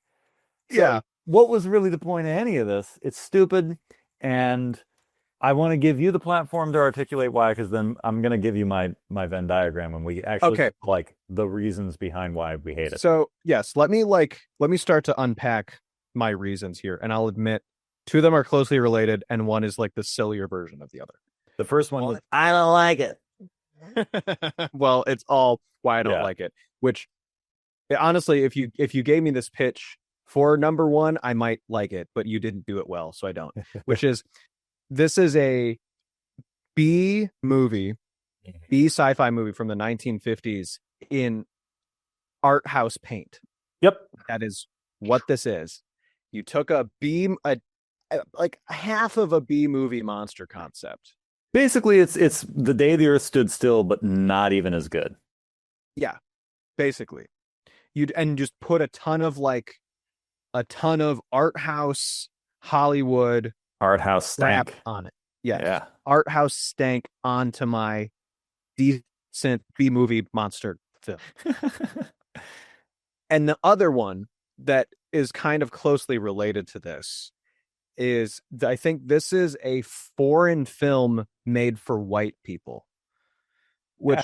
So Yeah. what was really the point of any of this? It's stupid. And I want to give you the platform to articulate why, because then I'm going to give you my Venn diagram when we actually like the reasons behind why we hate it. So yes, let me start to unpack my reasons here, and I'll admit two of them are closely related, and one is like the sillier version of the other. The first one was, I don't like it. Well, it's all why I don't Yeah. like it. Which, honestly, if you gave me this pitch for number one, I might like it, but you didn't do it well, so I don't. Which is, this is a B sci-fi movie from the 1950s in art house paint. Yep. That is what this is. You took like half of a B movie monster concept. Basically, it's the day the Earth stood still, but not even as good. Yeah, basically. And just put a ton of art house Hollywood Art house crap stank. on it. Yes. Yeah. Art house stank onto my decent B movie monster film. And the other one that is kind of closely related to this is I think this is a foreign film made for white people, which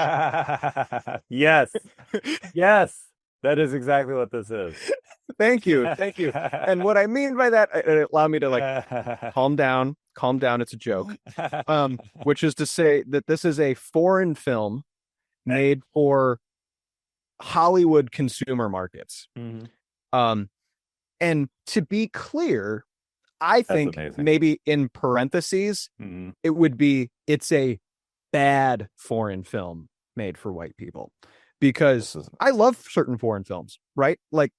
Yes. Yes. That is exactly what this is. thank you. And what I mean by that, allow me to like calm down, it's a joke. Which is to say that this is a foreign film made for Hollywood consumer markets. Mhm. And to be clear, I think amazing. maybe in parentheses, Mhm. it would be it's a bad foreign film made for white people, because This is- I love certain foreign films, right? Like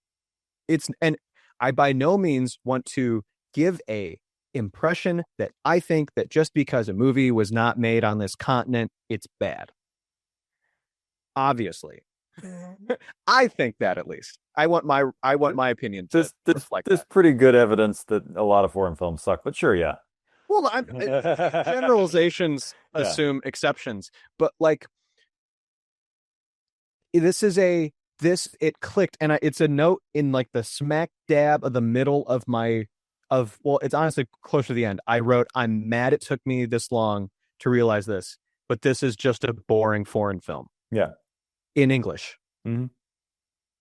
and I by no means want to give a impression that I think that just because a movie was not made on this continent, it's bad. Obviously. I think that, at least. I want my opinion to reflect There's that. pretty good evidence that a lot of foreign films suck, but sure, yeah. Well, generalizations Yeah. assume exceptions, but like it clicked, and it's a note in like the smack dab of the middle of well, it's honestly close to the end. I wrote, "I'm mad it took me this long to realize this, but this is just a boring foreign film." Yeah. In English. Mhm.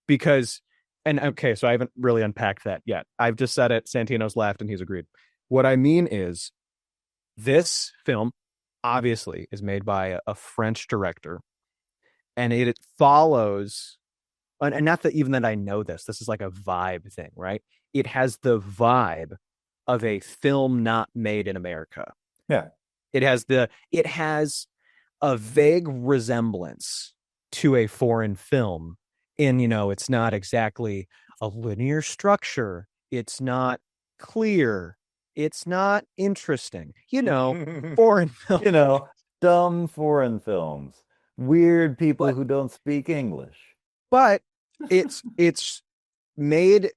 Because, and okay, so I haven't really unpacked that yet. I've just said it. Santino's laughed and he's agreed. What I mean is, this film obviously is made by a French director, and it follows, and not that even that I know this is like a vibe thing, right? It has the vibe of a film not made in America. Yeah. It has a vague resemblance to a foreign film in, it's not exactly a linear structure. It's not clear. It's not interesting. Foreign film. Dumb foreign films. Weird people who don't speak English. But it's made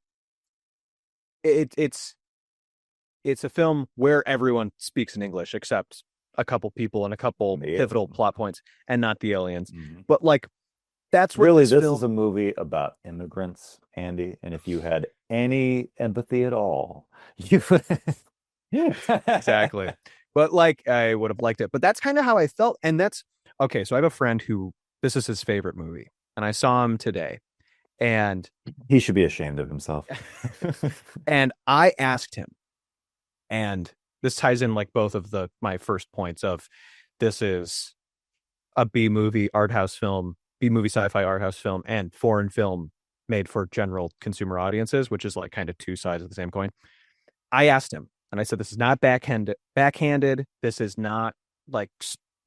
it's a film where everyone speaks in English except a couple people and a couple pivotal plot points, and not the aliens. Mhm. But like, that's what Really, this this film is a movie about immigrants, Andy. And if you had any empathy at all, you exactly. But like, I would have liked it. But that's kind of how I felt. And that's okay. So I have a friend who this is his favorite movie, and I saw him today, and he should be ashamed of himself. and I asked him, and this ties in like both of my first points of this is a B movie art house film, B movie sci-fi art house film, and foreign film made for general consumer audiences, which is like kind of two sides of the same coin. I asked him, and I said, this is not backhanded. This is not like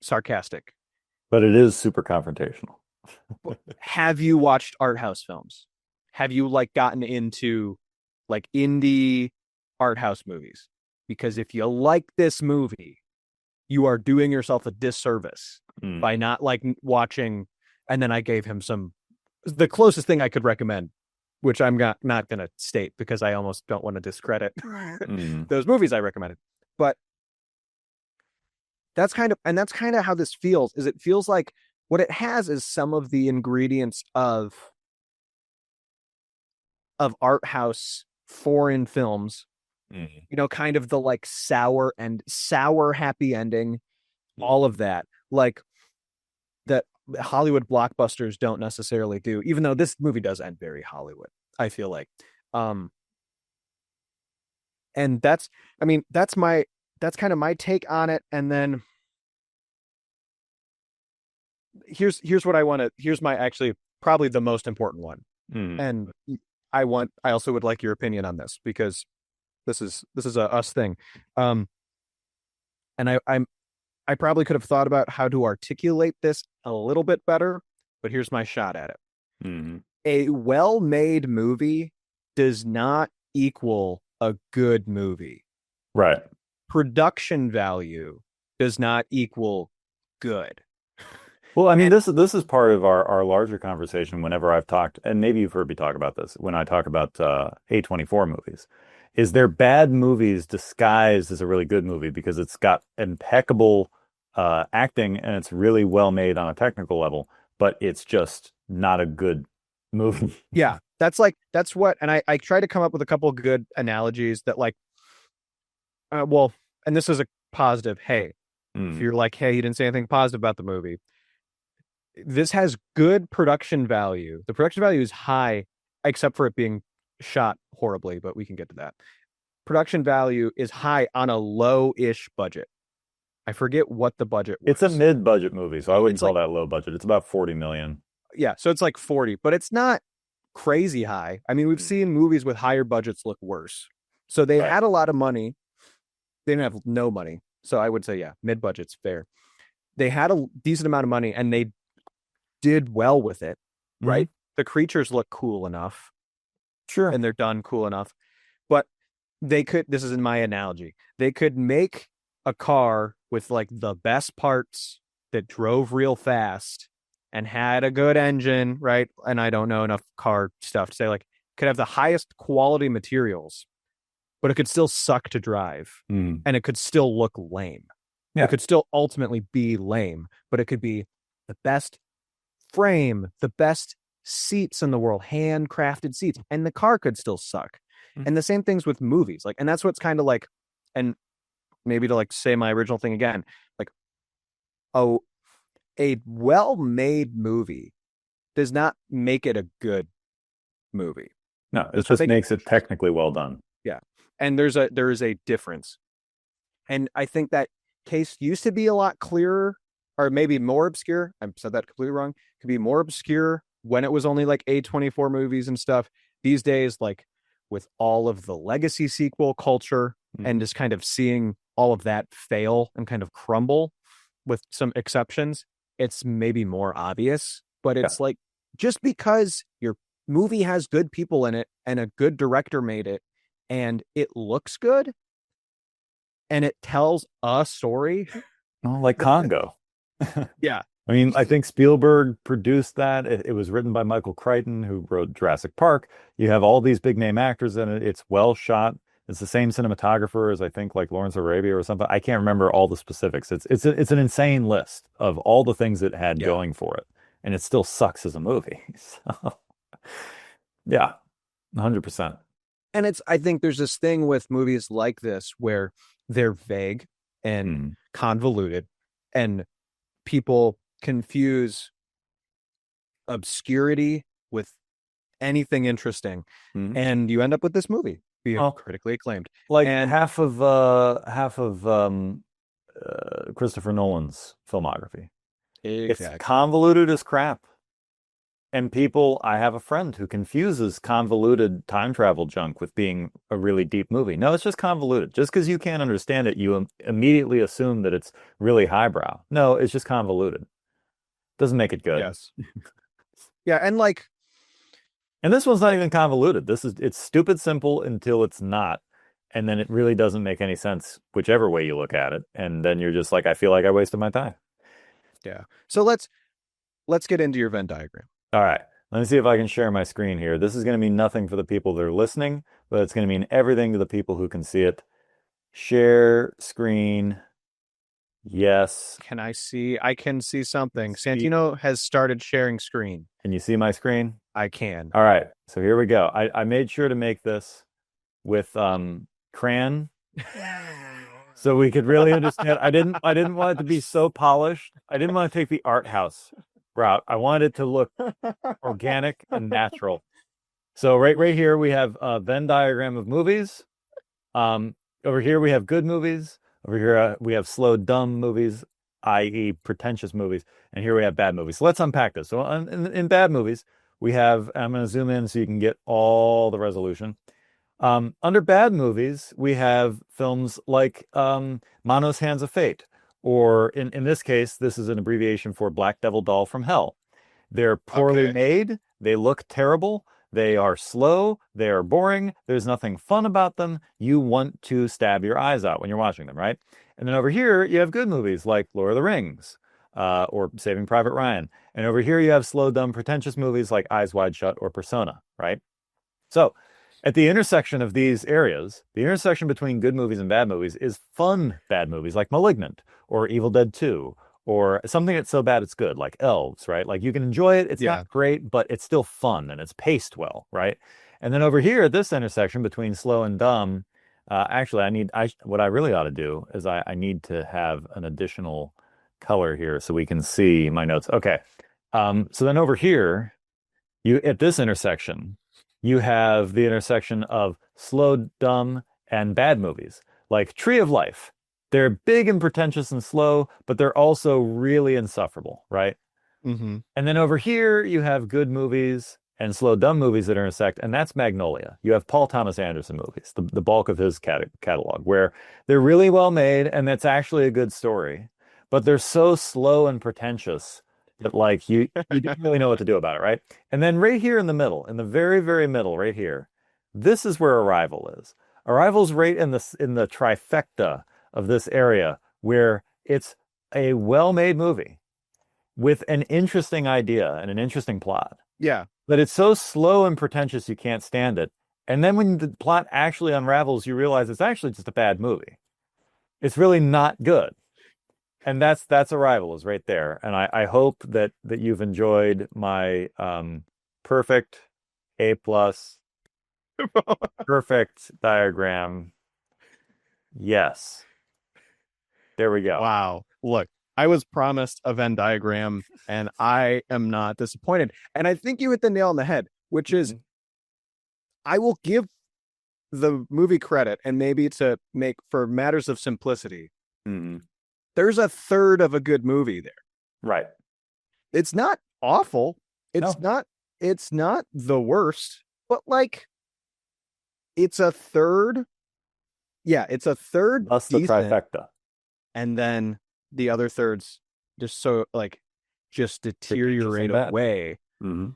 sarcastic. But it is super confrontational. Have you watched art house films? Have you like gotten into like indie art house movies? Because if you like this movie, you are doing yourself a disservice by not like watching. And then I gave him the closest thing I could recommend, which I'm not going to state because I almost don't want to discredit those movies I recommended. But that's kind of how this feels. Is it feels like what it has is some of the ingredients of art house foreign films, kind of the like sour happy ending, all of that, like that Hollywood blockbusters don't necessarily do, even though this movie does end very Hollywood, I feel like. And that's kind of my take on it. And then here's my actually probably the most important one. And I also would like your opinion on this, because this is a us thing. And I probably could have thought about how to articulate this a little bit better, but here's my shot at it. A well-made movie does not equal a good movie. Right. Production value does not equal good. Well, I mean, this is part of our larger conversation whenever I've talked, and maybe you've heard me talk about this, when I talk about A24 movies. Is there bad movies disguised as a really good movie because it's got impeccable acting and it's really well made on a technical level, but it's just not a good movie. Yeah, that's what, and I try to come up with a couple of good analogies that like, well, and this is a positive. Hey, if you're like, hey, you didn't say anything positive about the movie, this has good production value. The production value is high, except for it being shot horribly, but we can get to that. Production value is high on a low-ish budget. I forget what the budget was. It's a mid-budget movie, so I wouldn't It's call like- that low budget. It's about 40 million. Yeah, so it's like 40, but it's not crazy high. I mean, we've seen movies with higher budgets look worse. So they Right. had a lot of money. They didn't have no money. So I would say, yeah, mid-budget's fair. They had a decent amount of money and they did well with it, right? The creatures look cool enough Sure. and they're done cool enough. But they could, this is in my analogy, they could make a car with like the best parts that drove real fast and had a good engine, right? And I don't know enough car stuff to say like could have the highest quality materials, but it could still suck to drive Mm. and it could still look lame. Yeah. It could still ultimately be lame, but it could be the best frame, the best seats in the world, handcrafted seats, and the car could still suck. Mhm. And the same things with movies. Like, and that's what's kind of like, and maybe to like say my original thing again, like, oh, a well-made movie does not make it a good movie. No, it I just think- makes it technically well done. And there is a difference. And I think that case used to be a lot clearer, or maybe more obscure. I said that completely wrong. Could be more obscure when it was only like A24 movies and stuff. These days, like with all of the legacy sequel culture and just kind of seeing all of that fail and kind of crumble with some exceptions, it's maybe more obvious. But it's like, just because your movie has good people in it and a good director made it and it looks good and it tells a story. Oh, like Congo. Yeah. I mean, I think Spielberg produced that. It was written by Michael Crichton, who wrote Jurassic Park. You have all these big name actors in it. It's well shot. It's the same cinematographer as I think like Lawrence of Arabia or something. I can't remember all the specifics. It's an insane list of all the things it had going for it, and it still sucks as a movie. So, yeah, 100%. And it's, I think there's this thing with movies like this where they're vague and Mm. convoluted and people confuse obscurity with anything interesting. Mhm. And you end up with this movie being Well, critically acclaimed. Like And- half of Christopher Nolan's filmography. It's convoluted as crap. And people, I have a friend who confuses convoluted time travel junk with being a really deep movie. No, it's just convoluted. Just because you can't understand it, you immediately assume that it's really highbrow. No, it's just convoluted. Doesn't make it good. Yes. Yeah. And like, And this one's not even convoluted. It's stupid simple until it's not. And then it really doesn't make any sense, whichever way you look at it. And then you're just like, I feel like I wasted my time. yeah. So let's get into your Venn diagram. All right, let me see if I can share my screen here. This is going to mean nothing for the people that are listening, but it's going to mean everything to the people who can see it. Share screen. Yes. I can see something. Santino has started sharing screen. Can you see my screen? I can. All right, so here we go. I made sure to make this with crayon so we could really understand. I didn't want it to be so polished. I didn't want to take the art house route. I wanted it to look organic and natural. So right here we have a Venn diagram of movies. Over here we have good movies. Over here we have slow, dumb movies, i.e. pretentious movies. And here we have bad movies. So let's unpack this. So in bad movies, we have, I'm going to zoom in so you can get all the resolution. Under bad movies, we have films like Manos Hands of Fate, or in this case, this is an abbreviation for Black Devil Doll from Hell. They're poorly made. They look terrible. They are slow. They are boring. There's nothing fun about them. You want to stab your eyes out when you're watching them, right? And then over here, you have good movies like Lord of the Rings or Saving Private Ryan. And over here, you have slow, dumb, pretentious movies like Eyes Wide Shut or Persona, right? So at the intersection of these areas, the intersection between good movies and bad movies is fun bad movies like Malignant or Evil Dead 2 or something that's so bad it's good, like Elves, right? Like you can enjoy it. It's Yeah. not great, but it's still fun and it's paced well, right? And then over here at this intersection between slow and dumb, actually, what I really ought to do is I need to have an additional color here so we can see my notes. Okay. So then over here, you at this intersection, you have the intersection of slow, dumb, and bad movies, like Tree of Life. They're big and pretentious and slow, but they're also really insufferable, right? Mm-hmm. And then over here, you have good movies and slow, dumb movies that intersect, and that's Magnolia. You have Paul Thomas Anderson movies, the bulk of his catalog, where they're really well made and that's actually a good story, but they're so slow and pretentious that like you don't really know what to do about it, right? And then right here in the middle, in the very, very middle, right here, this is where Arrival is. Arrival's right in the trifecta of this area where it's a well-made movie with an interesting idea and an interesting plot. Yeah. But it's so slow and pretentious you can't stand it. And then when the plot actually unravels, you realize it's actually just a bad movie. It's really not good. And that's Arrival is right there. And I hope that you've enjoyed my perfect A+, perfect diagram. Yes. There we go. Wow. Look, I was promised a Venn diagram and I am not disappointed. And I think you hit the nail on the head, which is I will give the movie credit, and maybe to make for matters of simplicity, there's a third of a good movie there. Right. It's not awful. It's No. not the worst, but like it's a third. Yeah, it's a third. Thus the decent, trifecta. and then the other thirds just so like just deteriorate bad. away. Mm-hmm.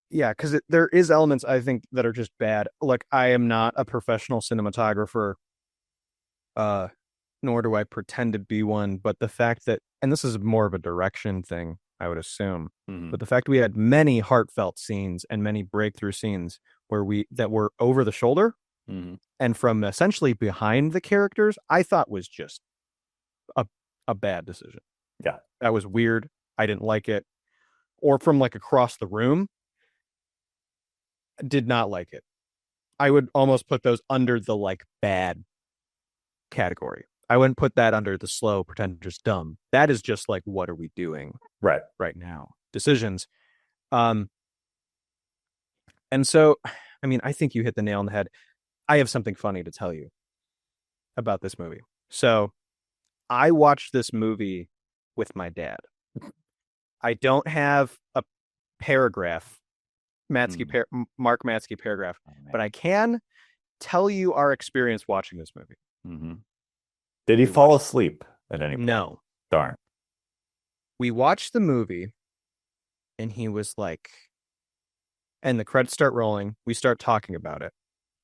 Yeah, because there is elements I think that are just bad. Like I am not a professional cinematographer, nor do I pretend to be one. But the fact that, and this is more of a direction thing, I would assume, but the fact we had many heartfelt scenes and many breakthrough scenes that were over the shoulder and from essentially behind the characters, I thought was just a bad decision. Yeah, that was weird. I didn't like it. Or from like across the room, did not like it. I would almost put those under the like bad category. I wouldn't put that under the slow, pretentious, dumb. That is just like, what are we doing right now? Decisions. And so, I mean, I think you hit the nail on the head. I have something funny to tell you about this movie. So I watched this movie with my dad. I don't have a paragraph, Mark Matsky paragraph, but I can tell you our experience watching this movie. Did he fall asleep at any point? No. Darn. We watched the movie and he was like, and the credits start rolling. We start talking about it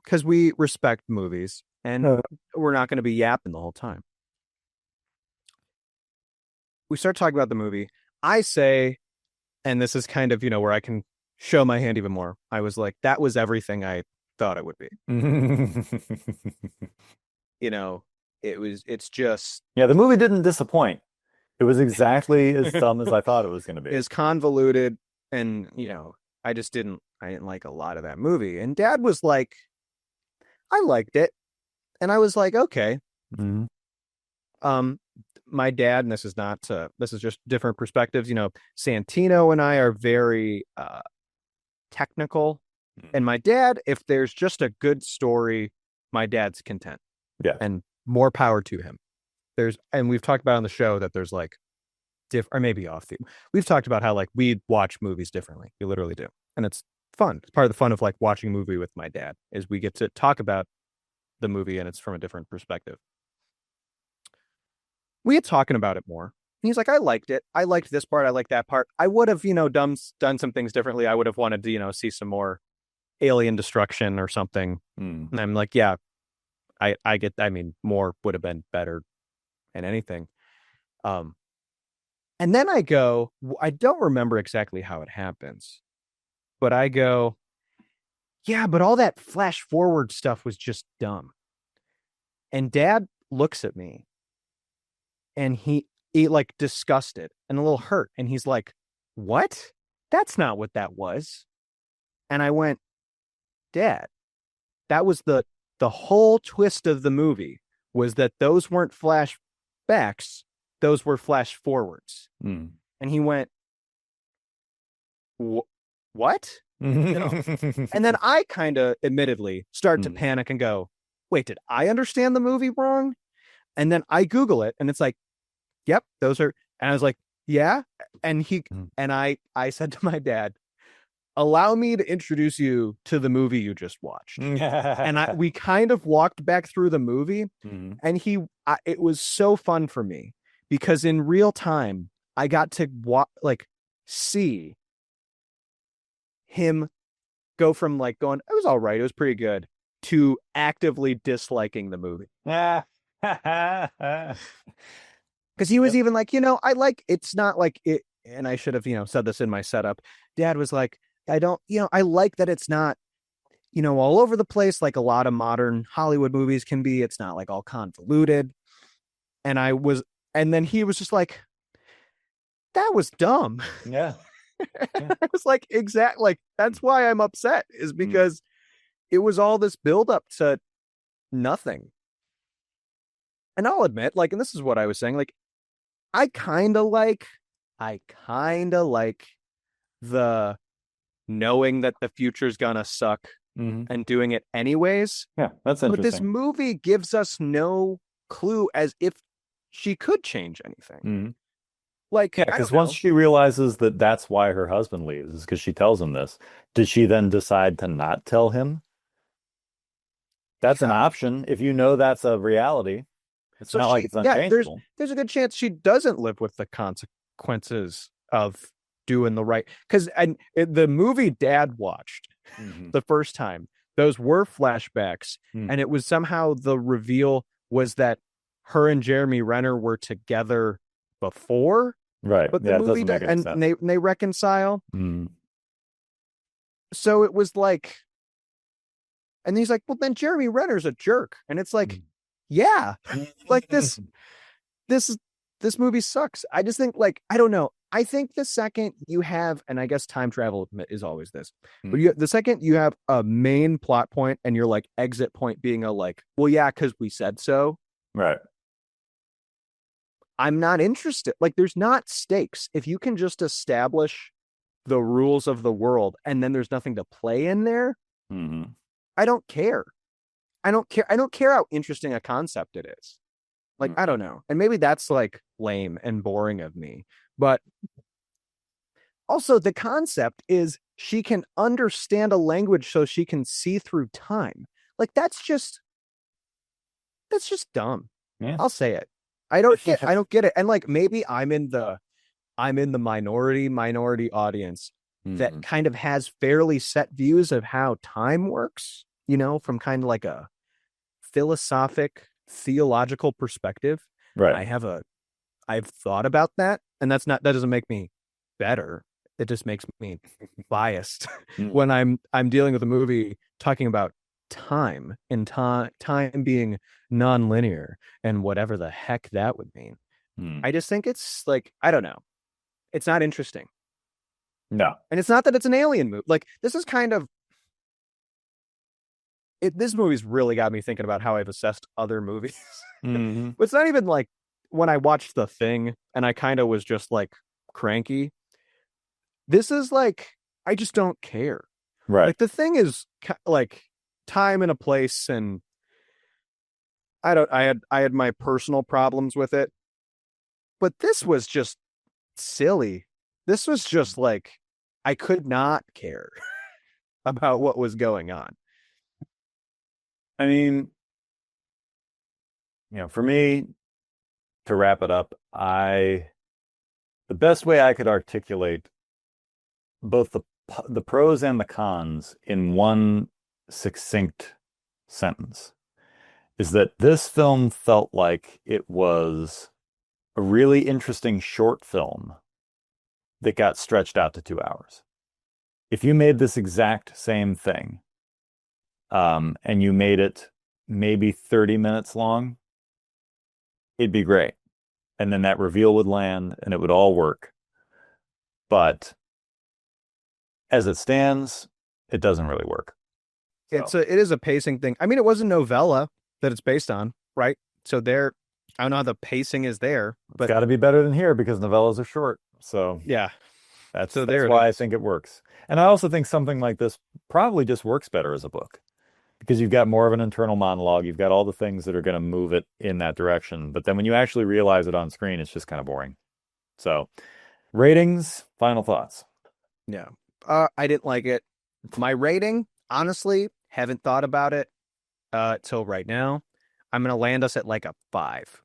because we respect movies and we're not going to be yapping the whole time. We start talking about the movie. I say, and this is kind of, where I can show my hand even more. I was like, that was everything I thought it would be. It's just. Yeah, the movie didn't disappoint. It was exactly as dumb as I thought it was going to be. It's convoluted. And, I didn't like a lot of that movie. And Dad was like, I liked it. And I was like, okay. My dad, and this is just different perspectives. Santino and I are very technical. And my dad, if there's just a good story, my dad's content. Yeah. And more power to him. And we've talked about on the show that there's like or maybe off theme. We've talked about how like we watch movies differently. We literally do. And it's fun. It's part of the fun of like watching a movie with my dad is we get to talk about the movie and it's from a different perspective. We had talking about it more. He's like, I liked it. I liked this part. I liked that part. I would have, done some things differently. I would have wanted to, see some more alien destruction or something. And I'm like, yeah, I get, more would have been better than anything. And then I go, I don't remember exactly how it happens, but I go, yeah, but all that flash forward stuff was just dumb. And Dad looks at me and like disgusted and a little hurt. And he's like, what? That's not what that was. And I went, Dad, that was the whole twist of the movie, was that those weren't flashbacks, those were flash forwards. Mm. And he went, what? And then I kind of admittedly start to panic and go, wait, did I understand the movie wrong? And then I Google it and it's like, yep, those are. And I was like, yeah. And I said to my dad, allow me to introduce you to the movie you just watched. And we kind of walked back through the movie, and it was so fun for me because in real time I got to see him go from like going, it was all right, it was pretty good, to actively disliking the movie. Because he was even like, I like, it's not like it, and I should have, said this in my setup. Dad was like, I don't, I like that it's not, all over the place like a lot of modern Hollywood movies can be. It's not like all convoluted. And then he was just like, that was dumb. Yeah. I was like, exactly. Like, that's why I'm upset, is because it was all this buildup to nothing. And I'll admit, like, and this is what I was saying, like, I kind of like the knowing that the future's gonna suck and doing it anyways. Yeah, that's interesting. But this movie gives us no clue as if she could change anything. Like, yeah, because once she realizes that that's why her husband leaves, is because she tells him this. Did she then decide to not tell him? That's an option. If you know that's a reality, it's not like it's unchangeable. There's a good chance she doesn't live with the consequences of doing the right. Because the movie Dad watched the first time, those were flashbacks, and it was somehow the reveal was that her and Jeremy Renner were together before. Right. But the movie and they reconcile. So it was like, and he's like, well, then Jeremy Renner's a jerk. And it's like, yeah, like this movie sucks. I just think, like, I don't know. I think the second you have, and I guess time travel is always this, but the second you have a main plot point and your like exit point being a like, well, yeah, because we said so. Right. I'm not interested. Like, there's not stakes. If you can just establish the rules of the world and then there's nothing to play in there, I don't care. I don't care how interesting a concept it is. Like, I don't know. And maybe that's like lame and boring of me. But also the concept is she can understand a language so she can see through time. Like, that's just dumb. Yeah. I'll say it. I don't get it. And like, maybe I'm in the minority audience that kind of has fairly set views of how time works, from kind of like a philosophic, theological perspective. Right. I've thought about that, and that doesn't make me better. It just makes me biased when I'm dealing with a movie talking about time and time being non-linear and whatever the heck that would mean. I just think it's like, I don't know. It's not interesting. No. And it's not that it's an alien movie. Like, this is kind of this movie's really got me thinking about how I've assessed other movies. But it's not even like when I watched The Thing and I kind of was just like cranky. This is like, I just don't care. Right. Like, The Thing is like time and a place, and I had my personal problems with it, but this was just silly. This was just like, I could not care about what was going on. I mean, for me, to wrap it up, the best way I could articulate both the pros and the cons in one succinct sentence is that this film felt like it was a really interesting short film that got stretched out to 2 hours. If you made this exact same thing, and you made it maybe 30 minutes long, it'd be great. and then that reveal would land and it would all work. But as it stands, it doesn't really work. So, It is a pacing thing. I mean, it was a novella that it's based on, right? So I don't know how the pacing is there, it's but got to be better than here because novellas are short. So yeah. that's So that's there it why I is. think it works. And I also think something like this probably just works better as a book because you've got more of an internal monologue. You've got all the things that are going to move it in that direction. But then when you actually realize it on screen, it's just kind of boring. So ratings, final thoughts. Yeah. I didn't like it. My rating, honestly, haven't thought about it till right now. I'm gonna land us at like a 5.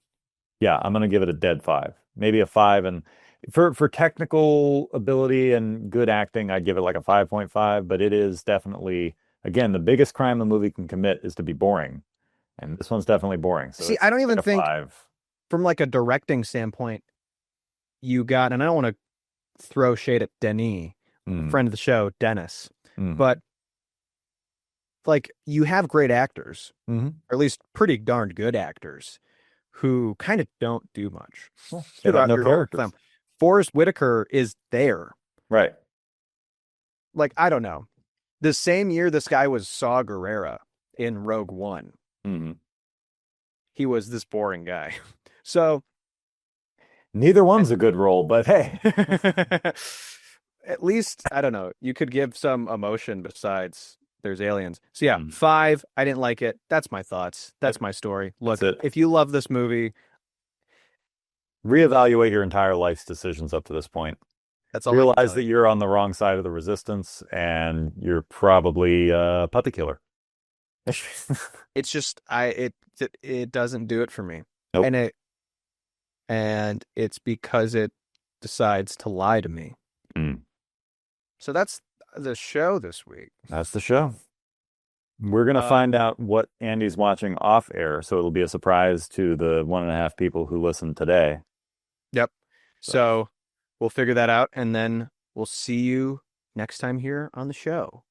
Yeah, I'm going to give it a dead 5, maybe a 5. And for technical ability and good acting, I'd give it like a 5.5. But it is definitely, again, the biggest crime the movie can commit is to be boring. And this one's definitely boring. So See, it's I don't like even a think 5. from like a directing standpoint, you got, and I don't want to throw shade at Denis, Mm, friend of the show, Dennis, mm, but like you have great actors, mhm. or at least pretty darn good actors, who kind of don't do much Well, they don't throughout know your whole characters. film. Forrest Whitaker is there. Right. Like, I don't know. The same year this guy was Saw Gerrera in Rogue One, Mhm. he was this boring guy. So Neither one's a good role, but hey. at least, I don't know, you could give some emotion besides there's aliens. So yeah, Mhm. 5, I didn't like it. That's my thoughts. That's my story. Look, That's it. if you love this movie, Reevaluate your entire life's decisions up to this point. that's all I can Realize tell that you. you're on the wrong side of the resistance and you're probably a puppy killer. It's just it doesn't do it for me. Nope. And it's because it decides to lie to me. Mm. So that's the show this week. That's the show. We're gonna Uh, find out what Andy's watching off air, so it'll be a surprise to the 1.5 people who listen today. Yep. So we'll figure that out, and then we'll see you next time here on the show.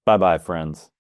Bye bye, friends.